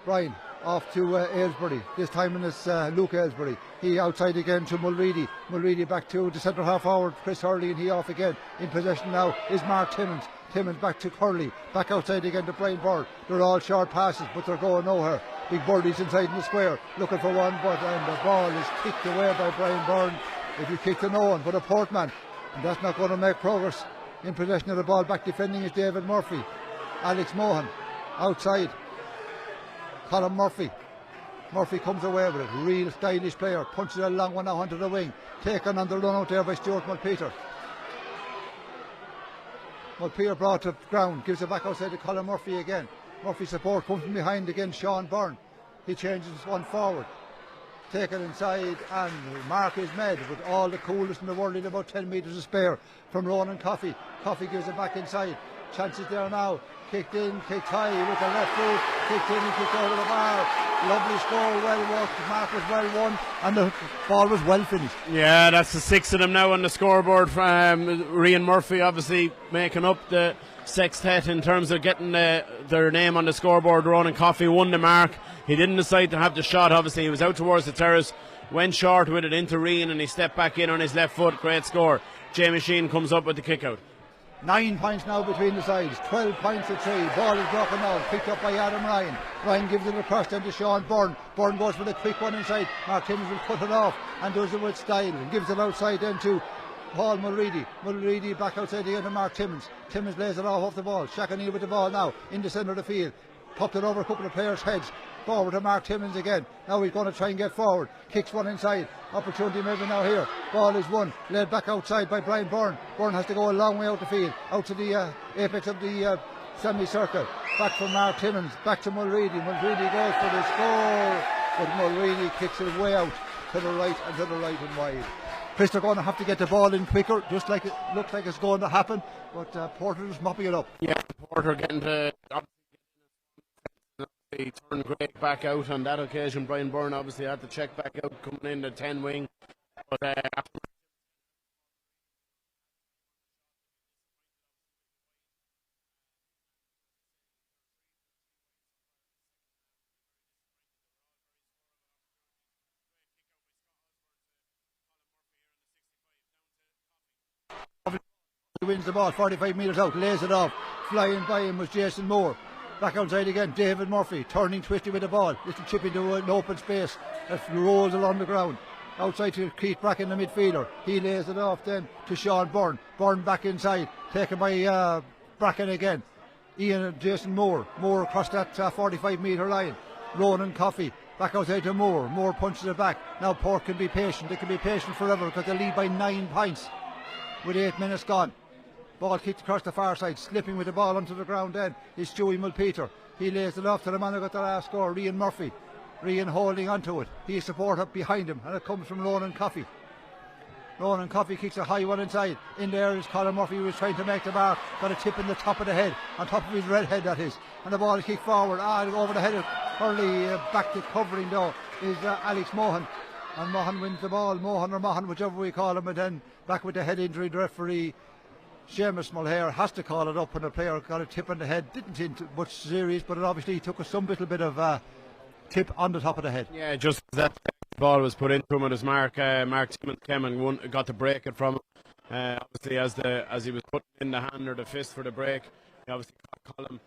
Brian off to Aylesbury. This time it's Luke Aylesbury. He outside again to Mulready. Mulready back to the centre half forward Chris Hurley, and he off again. In possession now is Mark Timmins. Timmins back to Curley, back outside again to Brian Bird. They're all short passes, but they're going nowhere. Big Birdie's inside in the square, looking for one, but and the ball is kicked away by Brian Byrne. If you kick to Nolan, but a Portman, and that's not going to make progress. In possession of the ball, back defending is David Murphy. Alex Mohan outside. Colin Murphy. Murphy comes away with it. Real stylish player. Punches a long one out onto the wing. Taken on the run out there by Stuart Mulpeter. Mulpeter brought to ground. Gives it back outside to Colin Murphy again. Murphy support comes from behind again. Sean Byrne. He changes one forward. Taken inside, and Mark is made with all the coolness in the world in about 10 metres to spare from Ronan Coffey. Coffey gives it back inside. Chances there now. Kicked in, kicked high with the left foot. Kicked in and kicked over the bar. Lovely score, well worked. Mark was well won, and the ball was well finished. Yeah, that's the 6 of them now on the scoreboard. Rian Murphy obviously making up the sextet in terms of getting their name on the scoreboard. Ronan Coffey won the mark. He didn't decide to have the shot. Obviously, he was out towards the terrace, went short with it into Rian, and he stepped back in on his left foot. Great score. Jamie Sheen comes up with the kick out. 9 points now between the sides. 12 points to 3. Ball is broken out. Picked up by Adam Ryan. Ryan gives it across then to Sean Byrne. Byrne goes for the quick one inside. Mark Timmins will cut it off and does it with style and gives it outside then to Paul Mulready. Mulready back outside again to Mark Timmins. Timmins lays it off the ball. Shackney with the ball now in the centre of the field. Popped it over a couple of players' heads. Forward to Mark Timmins again. Now he's going to try and get forward. Kicks one inside. Opportunity maybe now here. Ball is won. Led back outside by Brian Byrne. Byrne has to go a long way out the field. Out to the apex of the semicircle. Back from Mark Timmins. Back to Mulready. Mulready goes for the score. But Mulready kicks it way out to the right and to the right and wide. Chris, they're going to have to get the ball in quicker, just like it looks like it's going to happen. But Porter is mopping it up. Yeah, Porter getting to... He turned Greg back out on that occasion. Brian Byrne obviously had to check back out coming in the 10 wing. But he wins the ball 45 metres out, lays it off. Flying by him was Jason Moore. Back outside again, David Murphy, turning twisty with the ball. Little chip into an open space that rolls along the ground. Outside to Keith Bracken, the midfielder. He lays it off then to Sean Byrne. Byrne back inside, taken by Bracken again. Ian and Jason Moore. Moore across that 45 metre line. Ronan Coffey back outside to Moore. Moore punches it back. Now Port can be patient. They can be patient forever because they lead by 9 points with 8 minutes gone. Ball kicked across the far side, slipping with the ball onto the ground then is Stewie Mulpeter. He lays it off to the man who got the last score, Rian Murphy. Rian holding onto it. He support up behind him, and it comes from Ronan Coffey. Ronan Coffey kicks a high one inside. In there is Colin Murphy, who was trying to make the mark. Got a tip in the top of the head, on top of his red head that is. And the ball is kicked forward. Over the head of Hurley, back to covering though is Alex Mohan. And Mohan wins the ball. Mohan or Mohan, whichever we call him. And then back with the head injury, the referee Seamus Mulhare has to call it up when the player got a tip on the head. Didn't seem much serious, but it obviously took some little bit of tip on the top of the head. Yeah, just that ball was put into him and his Mark Timmins came and got to break it from him. Obviously as he was putting in the hand or the fist for the break, he obviously caught Colin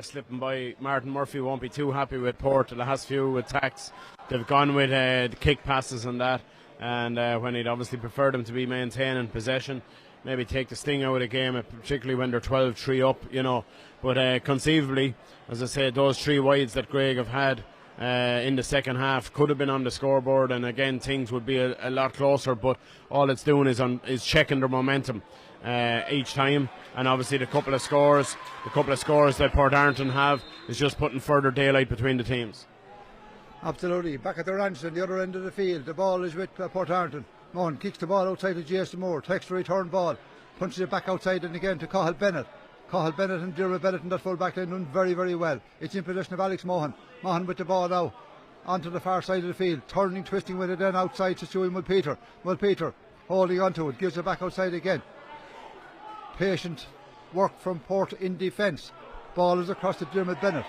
slipping by. Martin Murphy won't be too happy with Port the last few attacks. They've gone with the kick passes and that, and when he'd obviously preferred them to be maintaining possession, maybe take the sting out of the game, particularly when they're 12-3 up, you know. But conceivably, as I said, those 3 wides that Graig have had in the second half could have been on the scoreboard, and again things would be a lot closer. But all it's doing is checking their momentum each time, and obviously the couple of scores that Portarlington have is just putting further daylight between the teams. Absolutely. Back at the ranch on the other end of the field, the ball is with Portarlington. Mohan kicks the ball outside to Jason Moore, takes the return ball, punches it back outside and again to Cathal Bennett. Cathal Bennett and Dermot Bennett in that full back line doing very, very well. It's in possession of Alex Mohan. Mohan with the ball now onto the far side of the field, turning, twisting with it then outside to Stewie Mulpeter. Mulpeter holding onto it, gives it back outside again. Patient work from Port in defence. Ball is across to Dermot Bennett.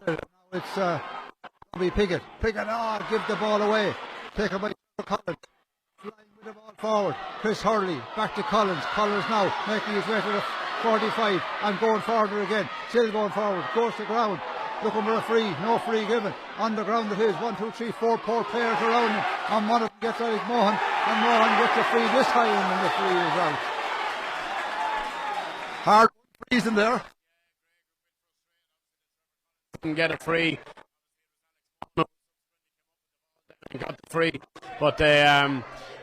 Now it's Pickett, give the ball away. Taken by Collins. Flying with the ball forward. Chris Hurley, back to Collins. Collins now making his way to the 45 and going forward again. Still going forward. Goes to ground. Looking for a free. No free given. On the ground it is. 1, 2, 3, 4 players around him. And one of them gets Alex Mohan. And Mohan gets a free this time and the free is out. Hard freeze in there. Get a free. Got the free, but they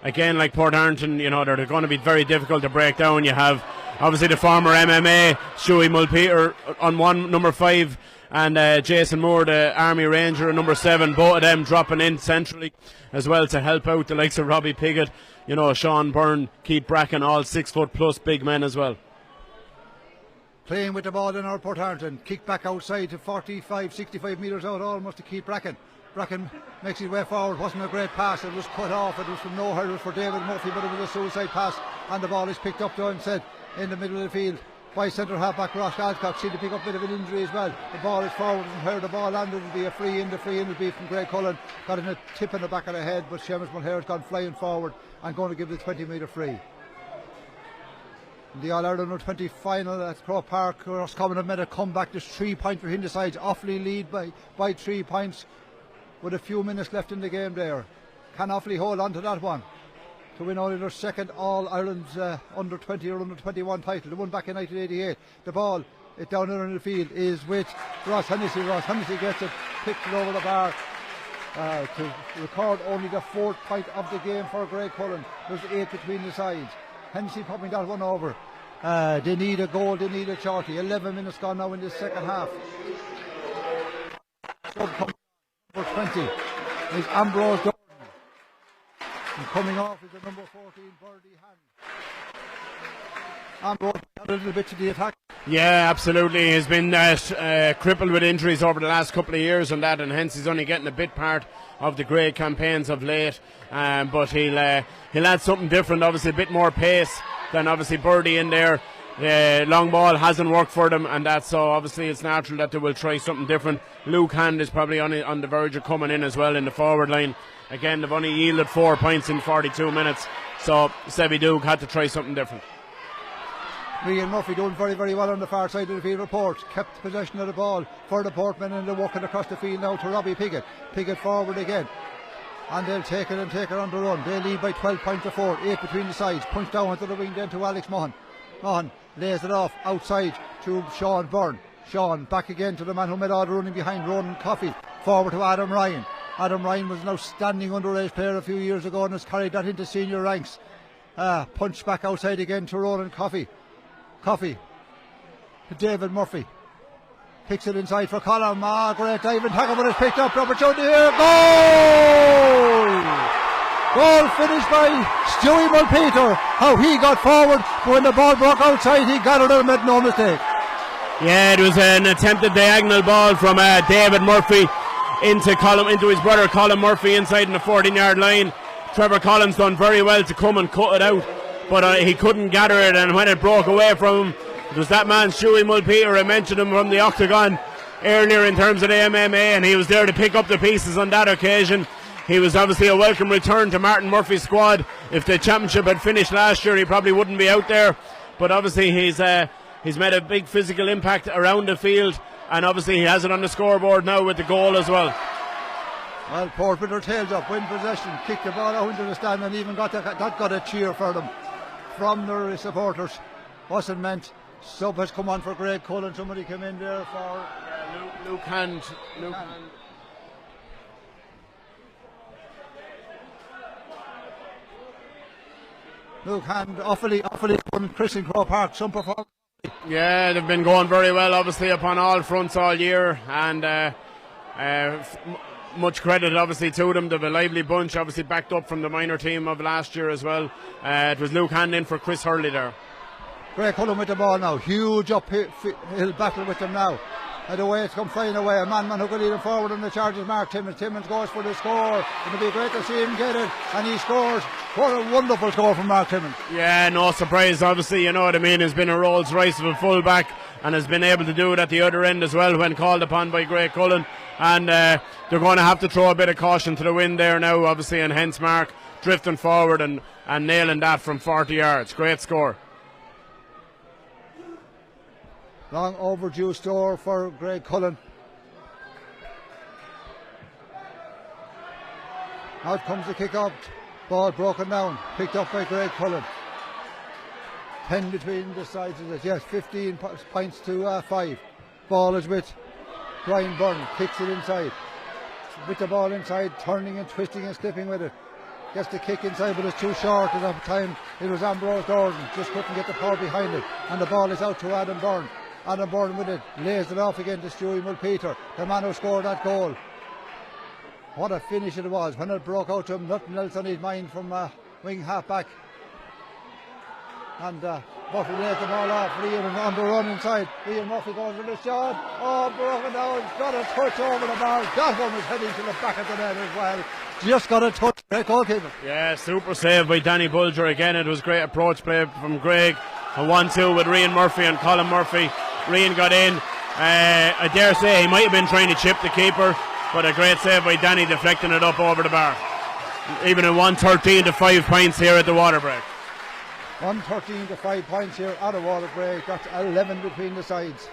again, like Portarlington, they're going to be very difficult to break down. You have obviously the former MMA Shuey Mulpeter on one, number 5, and Jason Moore, the Army Ranger, at number 7. Both of them dropping in centrally as well to help out the likes of Robbie Piggott, Sean Byrne, Keith Bracken, all 6 foot plus big men as well. Playing with the ball in our Portarlington, kick back outside to 45, 65 metres out almost to Keith Bracken. Bracken makes his way forward. Wasn't a great pass. It was cut off. It was from nowhere. It was for David Murphy, but it was a suicide pass. And the ball is picked up, John said, in the middle of the field by centre half-back Ross Alcock. Seemed to pick up a bit of an injury as well. The ball is forward and where the ball landed will be a free in. The free in will be from Graiguecullen. Got in a tip in the back of the head, but Seamus Mulhare has gone flying forward and going to give the 20-metre free. The All-Ireland Under-20 final at Croke Park. Roscommon have made a comeback. There's 3 points for Hindesides. Offaly lead by 3 points. With a few minutes left in the game there. Can Offaly hold on to that one to win only their second All-Ireland Under-20 or Under-21 title? They won back in 1988. The ball, down there in the field, is with Ross Hennessy. Ross Hennessy gets it, picked it over the bar to record only the 4th point of the game for Graiguecullen. There's 8 between the sides. Hennessy popping that one over. They need a goal, they need a shorty. 11 minutes gone now in the second half. Number 20 is Ambrose Dorn. And coming off is the number 14, Birdie Hand. Ambrose got a little bit to the attack. Yeah, absolutely. He's been crippled with injuries over the last couple of years and that, and hence he's only getting a bit part of the great campaigns of late. But he'll add something different, obviously a bit more pace than obviously Birdie in there. The long ball hasn't worked for them, and that's so obviously it's natural that they will try something different. Luke Hand is probably on the verge of coming in as well in the forward line. Again, they've only yielded 4 points in 42 minutes, so Sevy Duke had to try something different. Ian Murphy doing very, very well on the far side of the field. Report kept possession of the ball for the Portmen, and they're walking across the field now to Robbie Piggott. Piggott forward again, and they'll take it and take it on the run. They lead by 12 points to 4, 8 between the sides. Punch down onto the wing then to Alex Mohan. Mohan lays it off outside to Sean Byrne. Sean back again to the man who made all the running behind, Ronan Coffey. Forward to Adam Ryan. Adam Ryan was an outstanding underage player a few years ago and has carried that into senior ranks. Punch back outside again to Ronan Coffey. Coffey to David Murphy. Kicks it inside for Colin. Great diving tackle, but it's picked up. Opportunity here. Goal! Goal finished by Stewie Mulpeter. How he got forward, but when the ball broke outside, he got it and made no mistake. Yeah, it was an attempted diagonal ball from David Murphy into his brother Colin Murphy inside in the 14-yard line. Trevor Collins done very well to come and cut it out, but he couldn't gather it, and when it broke away from him, it was that man Stewie Mulpeter. I mentioned him from the Octagon earlier in terms of the MMA, and he was there to pick up the pieces on that occasion. He was obviously a welcome return to Martin Murphy's squad. If the championship had finished last year, he probably wouldn't be out there, but obviously he's made a big physical impact around the field, and obviously he has it on the scoreboard now with the goal as well. Well, Port with their tails up, win possession, kick the ball out into the stand, and even got a cheer for them from their supporters. Wasn't meant. Sub has come on for Graiguecullen. Somebody came in there for Luke Hand. Luke Hand, Offaly won Chris in Croke Park. Some performance. Yeah, they've been going very well, obviously, upon all fronts all year, and much credit, obviously, to them. They've a lively bunch, obviously, backed up from the minor team of last year as well. It was Luke Hand in for Chris Hurley there. Graiguecullen with the ball now. Huge uphill battle with them now. And away it's come flying away. A man who could lead him forward on the charges, Mark Timmins. Timmins goes for the score. It'll be great to see him get it. And he scores. What a wonderful score from Mark Timmins. Yeah, no surprise, obviously, you know what I mean. He's been a Rolls Royce of a full-back and has been able to do it at the other end as well when called upon by Graiguecullen. And they're going to have to throw a bit of caution to the wind there now, obviously, and hence Mark drifting forward and nailing that from 40 yards. Great score. Long overdue score for Graiguecullen. Out comes the kick up. Ball broken down. Picked up by Graiguecullen. 10 between the sides of it. Yes, 15 points to 5. Ball is with Brian Byrne. Kicks it inside. With the ball inside, turning and twisting and slipping with it. Gets the kick inside, but it's too short. At that time, it was Ambrose Gordon. Just couldn't get the power behind it. And the ball is out to Adam Byrne. Adam Byrne with it. Lays it off again to Stewie Mulpeter, the man who scored that goal. What a finish it was. When it broke out to him, nothing else on his mind from wing half back. And Murphy lays the ball off. Liam on the run inside. Liam Murphy goes for the shot. Oh, broken down. Got a touch over the bar. That one was heading to the back of the net as well. Just got a touch. Great goalkeeper. Yeah, super save by Danny Bulger again. It was great approach play from Greg. A 1-2 with Rian Murphy and Colin Murphy. Rian got in. I dare say he might have been trying to chip the keeper, but a great save by Danny deflecting it up over the bar. Even a 113 to 5 points here at the water break. 113 to 5 points here at the water break. Got 11 between the sides.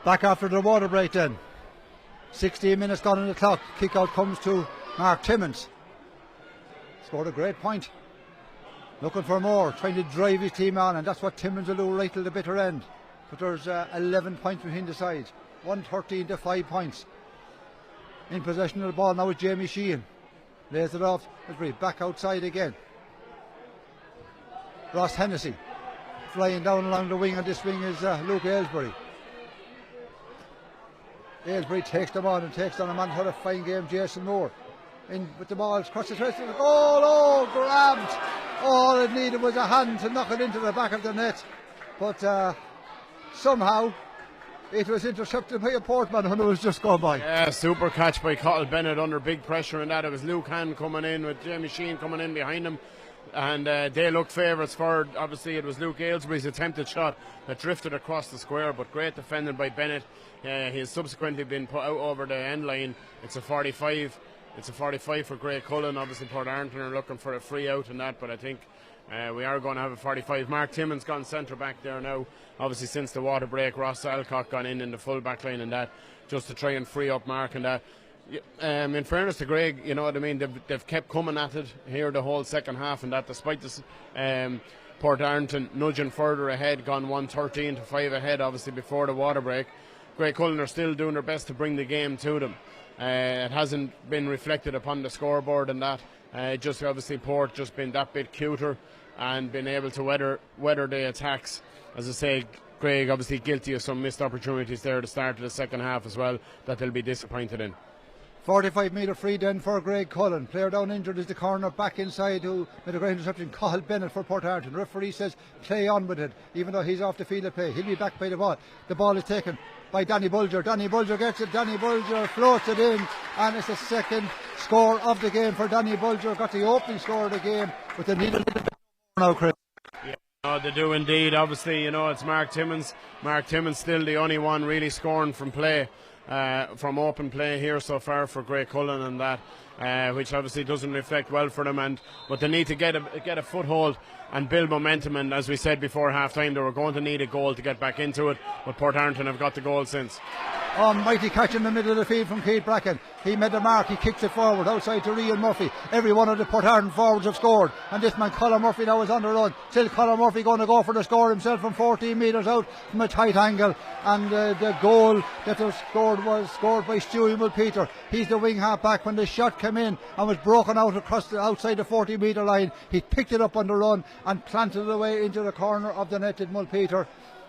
Back after the water break then. 16 minutes gone on the clock. Kick out comes to Mark Timmins. Scored a great point. Looking for more, trying to drive his team on, and that's what Timmins will do right till the bitter end. But there's 11 points between the sides. 113 to 5 points. In possession of the ball now with Jamie Sheehan. Lays it off. Back outside again. Ross Hennessy. Flying down along the wing, and this wing is Luke Aylesbury. Aylesbury takes them on and takes on a man who had a fine game, Jason Moore. In with the ball, across the chest, goal, oh, grabbed. All it needed was a hand to knock it into the back of the net. But somehow it was intercepted by a Portman when it was just gone by. Yeah, super catch by Cottle Bennett under big pressure, and that it was Luke Hand coming in with Jamie Sheen coming in behind him. And they looked favourites for, obviously it was Luke Aylesbury's attempted shot that drifted across the square, but great defending by Bennett. He has subsequently been put out over the end line. It's a 45. It's a 45 for Graiguecullen. Obviously Portarlington are looking for a free out in that, but I think we are going to have a 45. Mark Timmins gone centre back there now. Obviously since the water break, Ross Alcock gone in the full back line and that, just to try and free up Mark and that. In fairness to Greg, you know what I mean, they've kept coming at it here the whole second half, and that despite this Portarlington nudging further ahead, gone 113 to 5 ahead obviously before the water break. Graiguecullen are still doing their best to bring the game to them. It hasn't been reflected upon the scoreboard and that. Just obviously Port just been that bit cuter and been able to weather the attacks. As I say, Greg obviously guilty of some missed opportunities there at the start of the second half as well that they'll be disappointed in. 45-metre free then for Graiguecullen. Player down injured is the corner back inside who made a great interception. Cathal Bennett for Portarlington. Referee says play on with it, even though he's off the field of play. He'll be back by the ball. The ball is taken by Danny Bulger. Danny Bulger gets it. Danny Bulger floats it in, and it's the second score of the game for Danny Bulger. Got the opening score of the game, but they need a little bit more now, Chris. Yeah, they do indeed. Obviously, it's Mark Timmins. Mark Timmins still the only one really scoring from play. From open play here so far for Graiguecullen, and that which obviously doesn't reflect well for them, but they need to get a foothold and build momentum, and as we said before half time, they were going to need a goal to get back into it, but Portarlington have got the goal since. Mighty catch in the middle of the field from Keith Bracken. He made the mark, he kicks it forward outside to Rian Murphy. Every one of the Portarlington forwards have scored, and this man Colin Murphy now is on the run. Still Colin Murphy going to go for the score himself from 14 metres out from a tight angle, and the goal that was scored by Stewie Mulpeter. He's the wing half back. When the shot came in and was broken out across outside the 40-metre line, he picked it up on the run and planted it away into the corner of the net. Mulpeter,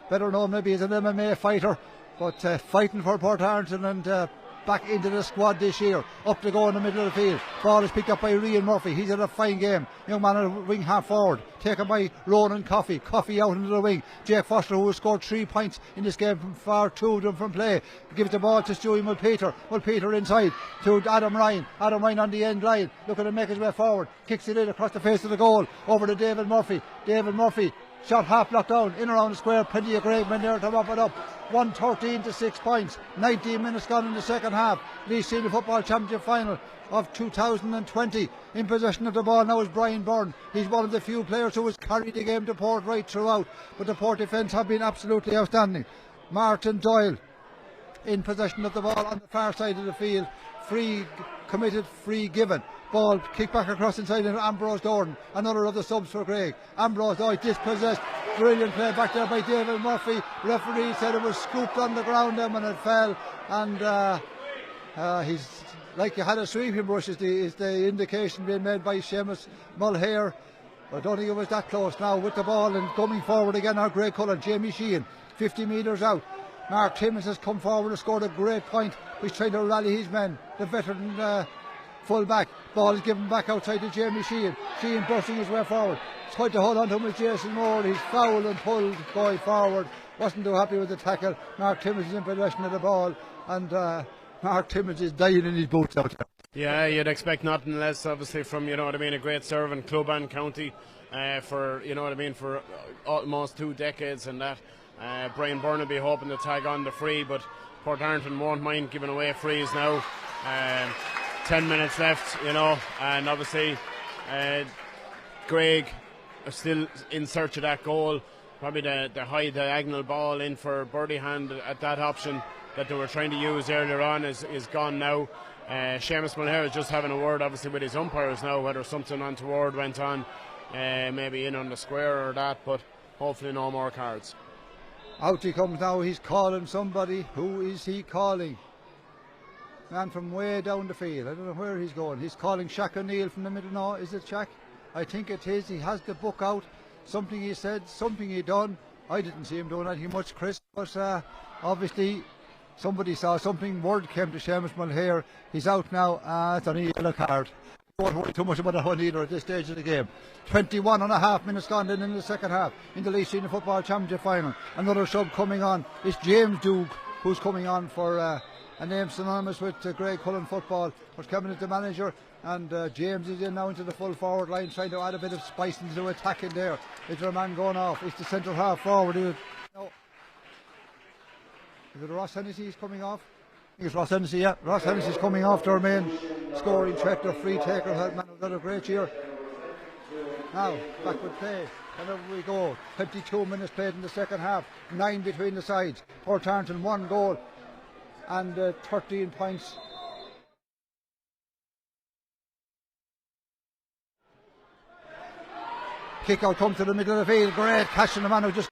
better known maybe as an MMA fighter, but fighting for Portarlington and back into the squad this year. Up to go in the middle of the field. Ball is picked up by Rian Murphy. He's had a fine game. Young man on the wing half forward. Taken by Ronan Coffey. Coffey out into the wing. Jake Foster, who has scored 3 points in this game from far, 2 of them from play, gives the ball to Stewie Mulpeter. Mulpeter inside to Adam Ryan. Adam Ryan on the end line, looking to make his way forward. Kicks it in across the face of the goal. Over to David Murphy. David Murphy. Shot half blocked down, in around the square, plenty of great men there to mop it up. 113 to 6 points, 19 minutes gone in the second half. Laois Senior Football Championship Final of 2020. In possession of the ball now is Brian Byrne. He's one of the few players who has carried the game to Port right throughout, but the Port defence have been absolutely outstanding. Martin Doyle in possession of the ball on the far side of the field. Free committed, free given. Ball kicked back across inside into Ambrose Dorn, another of the subs for Graig. Ambrose dispossessed. Brilliant play back there by David Murphy. Referee said it was scooped on the ground then when it fell, and he's like he had a sweeping brush is the indication being made by Seamus Mulhare. I don't think it was that close now with the ball, and coming forward again are Graiguecullen. Jamie Sheehan 50 metres out. Mark Timmins has come forward and scored a great point. He's trying to rally his men. The veteran full back. Ball is given back outside to Jamie Sheehan. Sheehan busting his way forward. Tried to hold on to him with Jason Moore. He's fouled and pulled going forward. Wasn't too happy with the tackle. Mark Timmins is in possession of the ball, and Mark Timmins is dying in his boots out there. Yeah, you'd expect nothing less, obviously, from a great servant, club and county, for for almost 2 decades, and that. Brian Byrne will be hoping to tag on the free, but Portarlington won't mind giving away frees now. 10 minutes left, and obviously Graig are still in search of that goal. Probably the high diagonal ball in for birdie hand at that option that they were trying to use earlier on is gone now. Seamus Mulhare is just having a word obviously with his umpires now, whether something untoward went on, maybe in on the square or that, but hopefully no more cards. Out he comes now, he's calling somebody. Who is he calling? Man from way down the field. I don't know where he's going. He's calling Shaq O'Neill from the middle. No, is it Shaq? I think it is. He has the book out. Something he said, something he done. I didn't see him doing anything much, Chris, but obviously somebody saw something. Word came to Seamus Mulhare. He's out now. It's on a yellow card. Don't worry too much about that one either at this stage of the game. 21 and a half minutes gone in the second half in the Laois Senior Football Championship Final. Another sub coming on. It's James Duke who's coming on for a name synonymous with Graiguecullen football. But Kevin is the manager, and James is in now into the full forward line, trying to add a bit of spice into the attack in there. Is there a man going off? It's the centre half forward. Is it Ross Hennessy he's coming off? I think it's Ross Hennessy, yeah. Ross Hennessy's coming off their main scoring threat, their free taker. Man has had a great year. Now, back with play. And over we go. 22 minutes played in the second half. 9 between the sides. Portarlington 1 goal and 13 points. Kick out comes to the middle of the field. Great catch from the man who just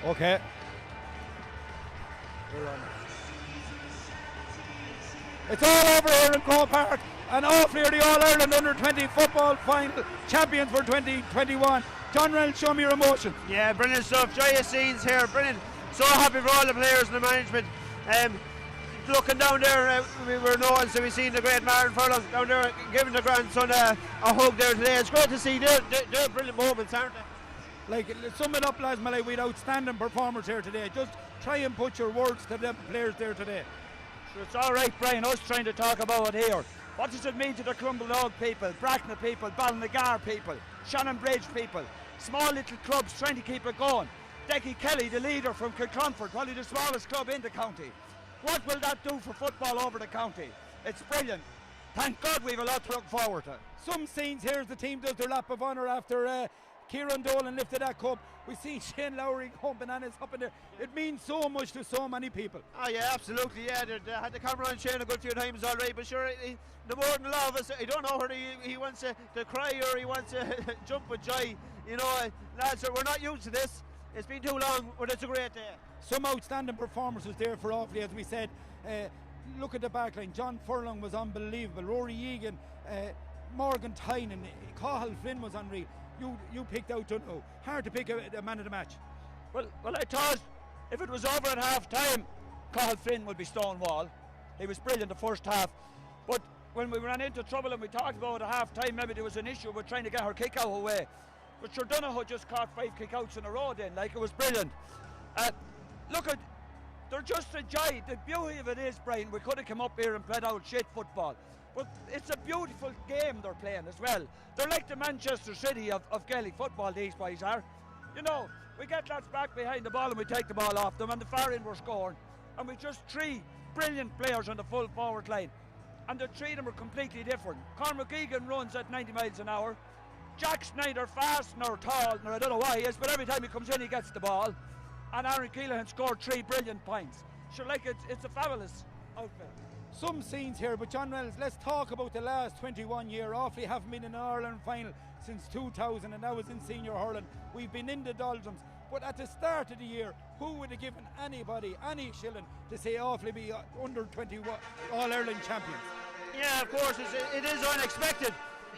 Okay. It's all over here in Croke Park, and Offaly are the All-Ireland Under-20 Football Final champions for 2021. John Reynolds, show me your emotions. Yeah, brilliant stuff. Joyous scenes here, brilliant. So happy for all the players and the management. Looking down there, we were Nolan, so we seen the great Martin Furlong down there giving the grandson a hug there today. It's great to see their brilliant moments, aren't they? Like, sum it up, lads, Malay, we had outstanding performers here today. Just try and put your words to the players there today. So it's all right, Brian, us trying to talk about it here. What does it mean to the Crumblelog people, Bracknell people, Ballinagare people, Shannon Bridge people, small little clubs trying to keep it going? Graiguecullen, the leader from Kilcrumford, probably the smallest club in the county. What will that do for football over the county? It's brilliant. Thank God we've a lot to look forward to. Some scenes here as the team does their lap of honour after Kieran Dolan lifted that cup. We see Shane Lowry humping and is up in there. It means so much to so many people. Oh yeah, absolutely, yeah. They had the camera on Shane a good few times already, but sure, the more than a lot of us, I don't know whether he wants to cry or he wants to jump with joy. You know, lads, we're not used to this. It's been too long, but it's a great day. Some outstanding performances there for Offaly, as we said. Look at the backline. John Furlong was unbelievable. Rory Egan, Morgan Tynan, Cathal Flynn was unreal. You picked out Dunno. Hard to pick a man of the match. Well, I thought if it was over at half time, Cathal Flynn would be stonewall. He was brilliant the first half. But when we ran into trouble and we talked about at half time, maybe there was an issue with trying to get her kick out away. But sure, Donohoe just caught 5 kick-outs in a row then, like, it was brilliant. Look at, they're just a joy. The beauty of it is, Brian, we could have come up here and played out shit football. But it's a beautiful game they're playing as well. They're like the Manchester City of Gaelic football, these boys are. You know, we get lads back behind the ball and we take the ball off them, and the far end we're scoring. And we just 3 brilliant players on the full forward line. And the 3 of them are completely different. Cormac Egan runs at 90 miles an hour. Jack's neither fast nor tall, nor I don't know why he is, but every time he comes in he gets the ball. And Aaron Keelan scored 3 brilliant points. Sure, like, it's a fabulous outfit. Some scenes here, but John Reynolds, let's talk about the last 21 year. Offaly haven't been in an Ireland final since 2000, and that was in senior hurling. We've been in the doldrums, but at the start of the year, who would have given anybody any shilling to say Offaly be under 21 All-Ireland champions? Yeah, of course, it is unexpected.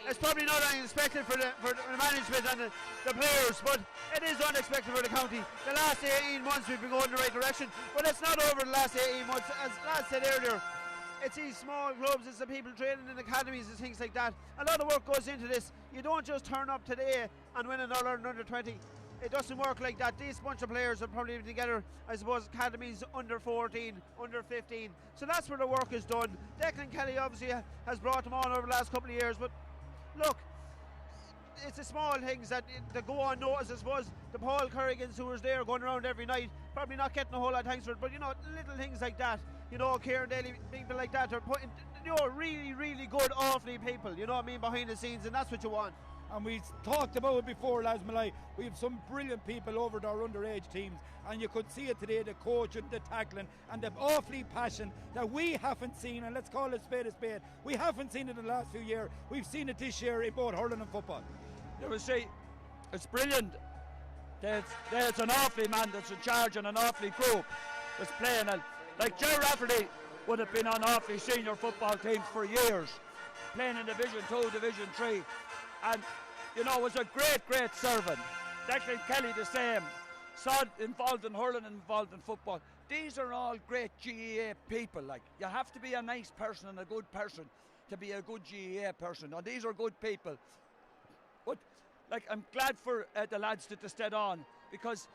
It's probably not unexpected for the management and the players, but it is unexpected for the county. The last 18 months we've been going in the right direction, but it's not over the last 18 months. As Lad said earlier, it's these small clubs, it's the people training in academies and things like that. A lot of work goes into this. You don't just turn up today and win an All-Ireland under 20. It doesn't work like that. These bunch of players are probably together, I suppose, academies under 14, under 15. So that's where the work is done. Declan Kelly obviously has brought them on over the last couple of years, but look, it's the small things that go unnoticed. I suppose the Paul Currigans who was there going around every night, probably not getting a whole lot of thanks for it, but you know, little things like that, you know, Kieran Daly, people like that are putting, you know, really, really good Offaly people, you know what I mean, behind the scenes, and that's what you want. And we talked about it before, lads, Malay. We have some brilliant people over at our underage teams, and you could see it today, the coaching, the tackling, and the Offaly passion that we haven't seen, and let's call it a spade. We haven't seen it in the last few years. We've seen it this year in both hurling and football. You will see, it's brilliant. There's an Offaly man that's in charge and an Offaly group that's playing. And like Jerry Rafferty would have been on Offaly senior football teams for years, playing in Division 2, Division 3. And, you know, was a great servant. Declan Kelly the same. Sod involved in hurling and involved in football. These are all great GAA people. Like, you have to be a nice person and a good person to be a good GAA person. And these are good people. But, like, I'm glad for the lads that they stayed on, because,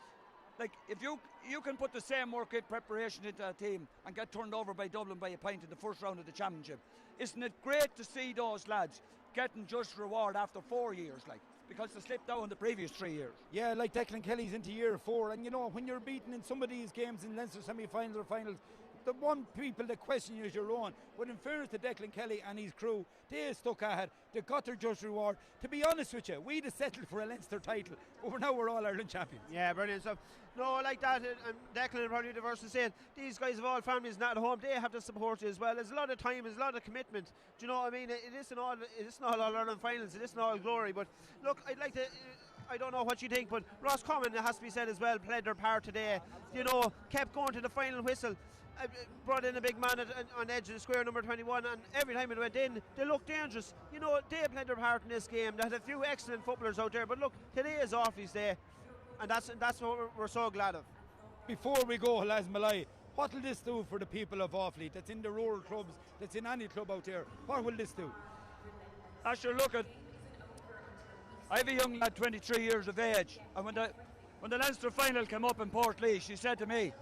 like, if you can put the same work in preparation into a team and get turned over by Dublin by a pint in the first round of the championship, isn't it great to see those lads getting just reward after 4 years, like, because they slipped out in the previous 3 years. Yeah, like Declan Kelly's into year 4, and you know, when you're beaten in some of these games in Leinster semi-finals or finals, the one people that question you is your own. But in fairness to Declan Kelly and his crew, they stuck ahead. They got their just reward. To be honest with you, we'd have settled for a Leinster title, but now we're All-Ireland champions. Yeah, brilliant stuff. No, like that, and Declan probably the verse to say it. These guys of all families not at home, they have to support you as well. There's a lot of time, there's a lot of commitment. Do you know what I mean? It isn't all All-Ireland finals, it isn't all glory. But look, I'd like to I don't know what you think, but Roscommon, it has to be said as well, played their part today. You know, kept going to the final whistle. Brought in a big man on the edge of the square, number 21, and every time it went in, they looked dangerous. You know, they played their part in this game. They had a few excellent footballers out there, but look, today is Offaly's day, and that's what we're so glad of. Before we go, Les Malay, what will this do for the people of Offaly, that's in the rural clubs, that's in any club out there? What will this do? I sure look at. I have a young lad, 23 years of age, and when the Leinster final came up in Portlaoise, he said to me,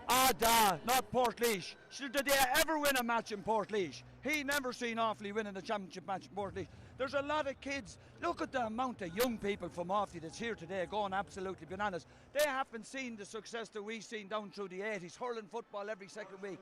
not Portlaoise. Did they ever win a match in Portlaoise? He never seen Offaly winning the championship match in Portlaoise. There's a lot of kids. Look at the amount of young people from Offaly that's here today going absolutely bananas. They haven't seen the success that we've seen down through the 80s, hurling football every second week.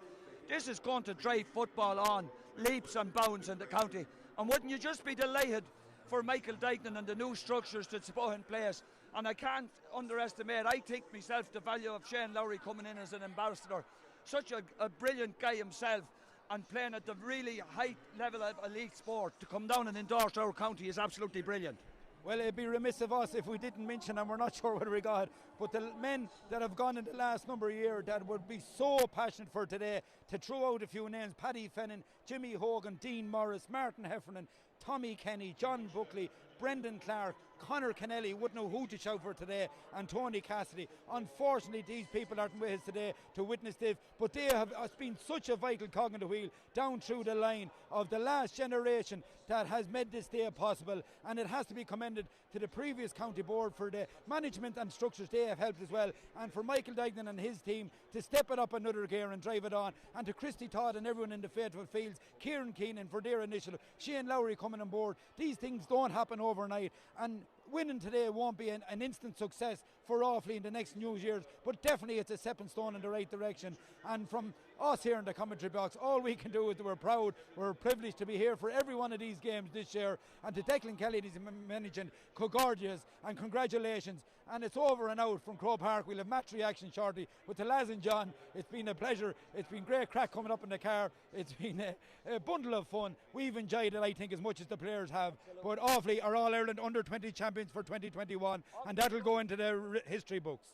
This is going to drive football on leaps and bounds in the county. And wouldn't you just be delighted for Michael Dignan and the new structures that's put in place? And I can't underestimate, I think myself, the value of Shane Lowry coming in as an ambassador. Such a brilliant guy himself, and playing at the really high level of elite sport. To come down and endorse our county is absolutely brilliant. Well, it'd be remiss of us if we didn't mention, and we're not sure whether we got it, but the men that have gone in the last number of years that would be so passionate for today, to throw out a few names: Paddy Fennan, Jimmy Hogan, Dean Morris, Martin Heffernan, Tommy Kenny, John Buckley, Brendan Clark, Conor Kennelly, wouldn't know who to shout for today, and Tony Cassidy. Unfortunately, these people aren't with us today to witness this, but they have been such a vital cog in the wheel down through the line of the last generation that has made this day possible, and it has to be commended to the previous county board for the management and structures they have helped as well, and for Michael Dignan and his team to step it up another gear and drive it on, and to Christy Todd and everyone in the faithful fields, Kieran Keenan for their initiative, Shane Lowry coming on board. These things don't happen overnight, and winning today won't be an instant success for Offaly in the next New Year's, but definitely it's a stepping stone in the right direction. And from us here in the commentary box, all we can do is that we're proud, we're privileged to be here for every one of these games this year. And to Declan Kelly, he's managing, gorgeous, and congratulations. And it's over and out from Croke Park. We'll have match reaction shortly with the lads and John. It's been a pleasure. It's been great crack coming up in the car. It's been a bundle of fun. We've enjoyed it, I think, as much as the players have. But Offaly are All-Ireland Under-20 champions for 2021, and that'll go into the history books.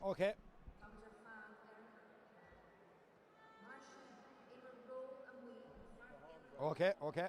Okay. Okay.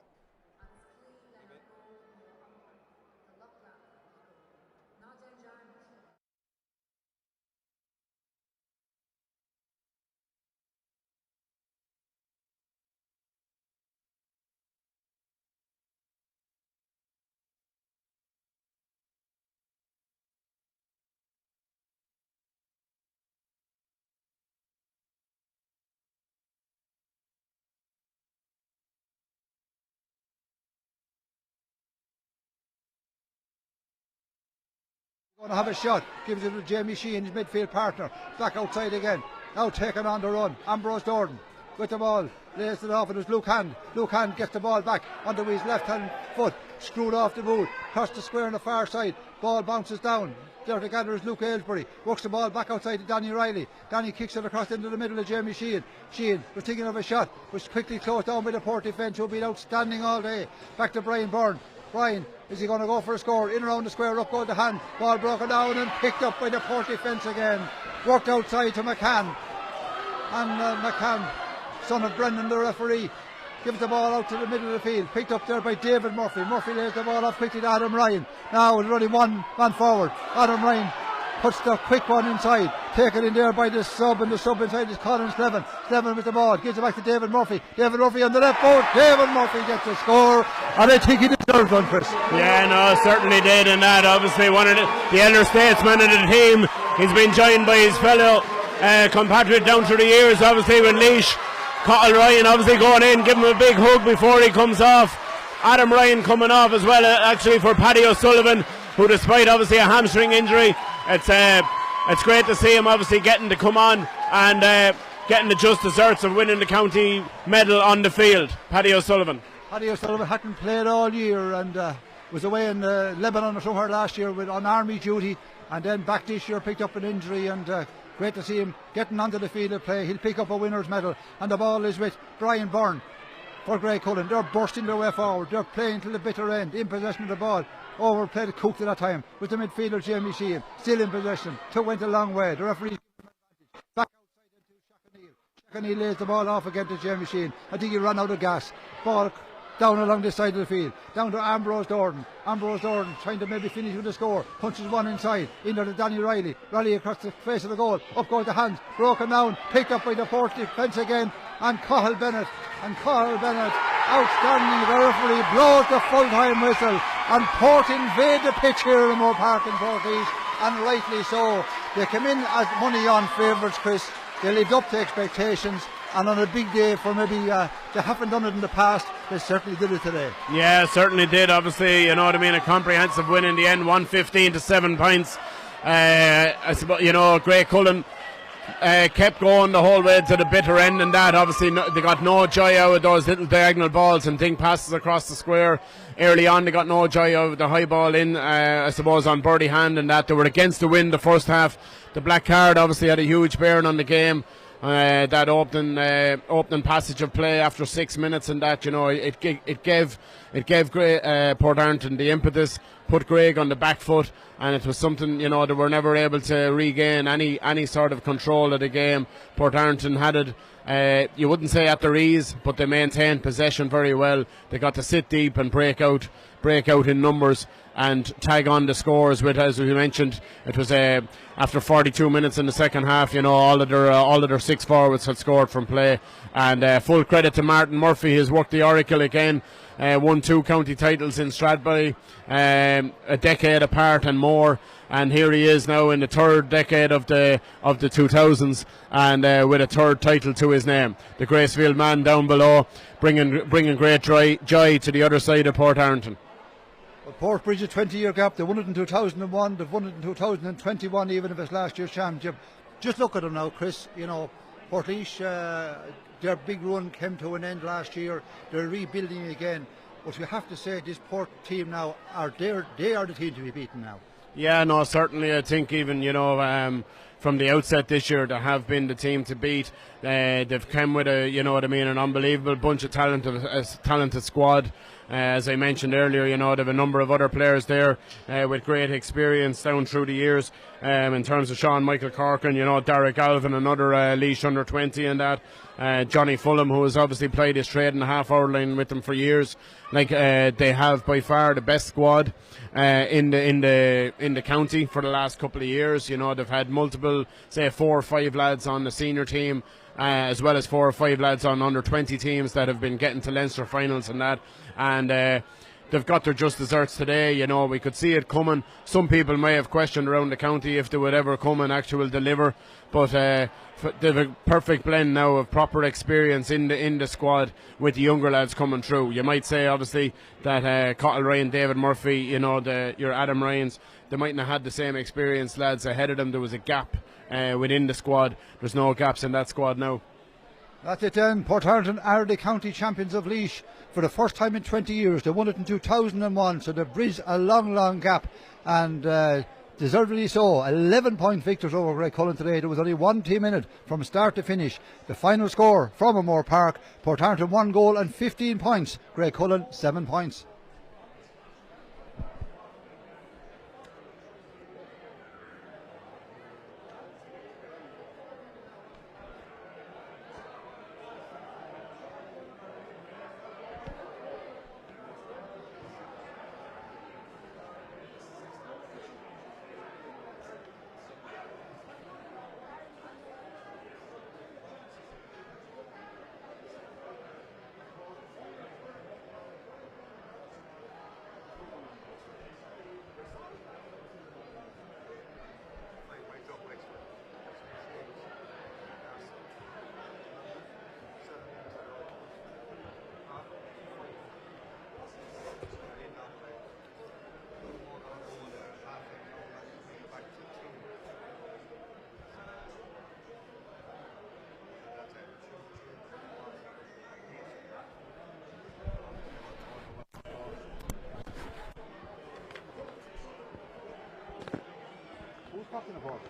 Going to have a shot, gives it to Jamie Sheehan, his midfield partner, back outside again, now taking on the run, Ambrose Jordan with the ball, lays it off, and it's Luke Hand. Luke Hand gets the ball back onto his left hand foot, screwed off the boot, crossed the square on the far side, ball bounces down. There to gather is Luke Aylesbury, works the ball back outside to Danny Riley. Danny kicks it across into the middle of Jamie Sheehan. Sheehan was thinking of a shot, was quickly closed down by the Port defence, who have been outstanding all day. Back to Brian Byrne. Brian, is he going to go for a score? In around the square, up goes the hand. Ball broken down and picked up by the Port defence again. Worked outside to McCann. And McCann, son of Brendan, the referee, gives the ball out to the middle of the field. Picked up there by David Murphy. Murphy lays the ball off quickly to Adam Ryan. Now there's only one man forward. Adam Ryan puts the quick one inside. Taken in there by the sub, and the sub inside is Colin Slevin. Slevin with the ball, gives it back to David Murphy. David Murphy on the left foot. David Murphy gets the score, and I think he deserves one, Chris. Yeah, no, certainly did, and that obviously one of the elder statesmen of the team. He's been joined by his fellow compatriot down through the years, obviously with Laois. Cottle Ryan obviously going in, give him a big hug before he comes off. Adam Ryan coming off as well, actually, for Paddy O'Sullivan, who, despite obviously a hamstring injury, it's great to see him obviously getting to come on and getting the just desserts of winning the county medal on the field. Paddy O'Sullivan. Paddy O'Sullivan hadn't played all year and was away in Lebanon or somewhere last year on army duty, and then back this year, picked up an injury, and great to see him getting onto the field of play. He'll pick up a winner's medal, and the ball is with Brian Byrne. for Graiguecullen. They're bursting their way forward. They're playing till the bitter end, in possession of the ball. Overplayed Cook at that time with the midfielder Jamie Sheehan, still in possession. Two went a long way. The referee back outside into Shackney. Shackney lays the ball off again to Jamie Sheehan. I think he ran out of gas. Ball down along this side of the field, down to Ambrose Dordan. Ambrose Dordan trying to maybe finish with a score, punches one inside, into to Danny Riley. Riley across the face of the goal, up goes the hands, broken down, picked up by the Port defence again, and Cathal Bennett, outstanding. The referee blows the full-time whistle, and Port invade the pitch here in Moore Park in Port East, and rightly so. They came in as money-on favourites, Chris. They lived up to expectations, and on a big day for maybe they haven't done it in the past, they certainly did it today. Yeah, certainly did. Obviously, you know what I mean, a comprehensive win in the end, 115 to 7 points. I suppose, you know, Graiguecullen kept going the whole way to the bitter end, and that obviously they got no joy out of those little diagonal balls and dink passes across the square. Early on they got no joy out of the high ball in, I suppose, on birdie hand, and that they were against the wind the first half. The black card obviously had a huge bearing on the game. That opening passage of play after 6 minutes, and that, you know, it gave Portarlington the impetus, put Graig on the back foot, and it was something, you know, they were never able to regain any sort of control of the game. Portarlington had it, you wouldn't say at their ease, but they maintained possession very well. They got to sit deep and break out in numbers and tag on the scores with, as we mentioned, it was after 42 minutes in the second half, you know, all of their 6 forwards had scored from play, and full credit to Martin Murphy. He's worked the Oracle again, won 2 county titles in Stradbally, a decade apart and more, and here he is now in the 3rd decade of the 2000s, and with a 3rd title to his name. The Gracefield man down below, bringing great joy to the other side of Portarlington. Port bridged a 20-year gap. They won it in 2001. They've won it in 2021, even if it's last year's championship. Just look at them now, Chris. You know, Portlaoise, their big run came to an end last year. They're rebuilding again. But you have to say, this Port team now they are the team to be beaten now. Yeah, no, certainly. I think even, you know, from the outset this year, they have been the team to beat. They've come with you know what I mean, an unbelievable bunch of talented squad. As I mentioned earlier, you know, they have a number of other players there with great experience down through the years. In terms of Sean Michael Corkin, you know, Derek Alvin, another Laois under 20 and that. Johnny Fulham, who has obviously played his trade in the half-hour line with them for years. Like they have by far the best squad in the county for the last couple of years. You know, they've had multiple, say 4 or 5 lads on the senior team, as well as 4 or 5 lads on under 20 teams that have been getting to Leinster finals and that. And they've got their just desserts today. You know, we could see it coming. Some people may have questioned around the county if they would ever come and actually deliver, but they've a perfect blend now of proper experience in the squad with the younger lads coming through. You might say obviously that Cottle Ryan, David Murphy, you know, your Adam Ryans, they mightn't have had the same experienced lads ahead of them. There was a gap within the squad. There's no gaps in that squad now. That's it then. Portarlington are the county champions of Laois for the first time in 20 years. They won it in 2001, so they've bridged a long gap, and deservedly so. 11-point victors over Graiguecullen today. There was only one team in it from start to finish. The final score from Moore Park: Portarlington 1 goal and 15 points. Graiguecullen 7 points. Who's captain of Port?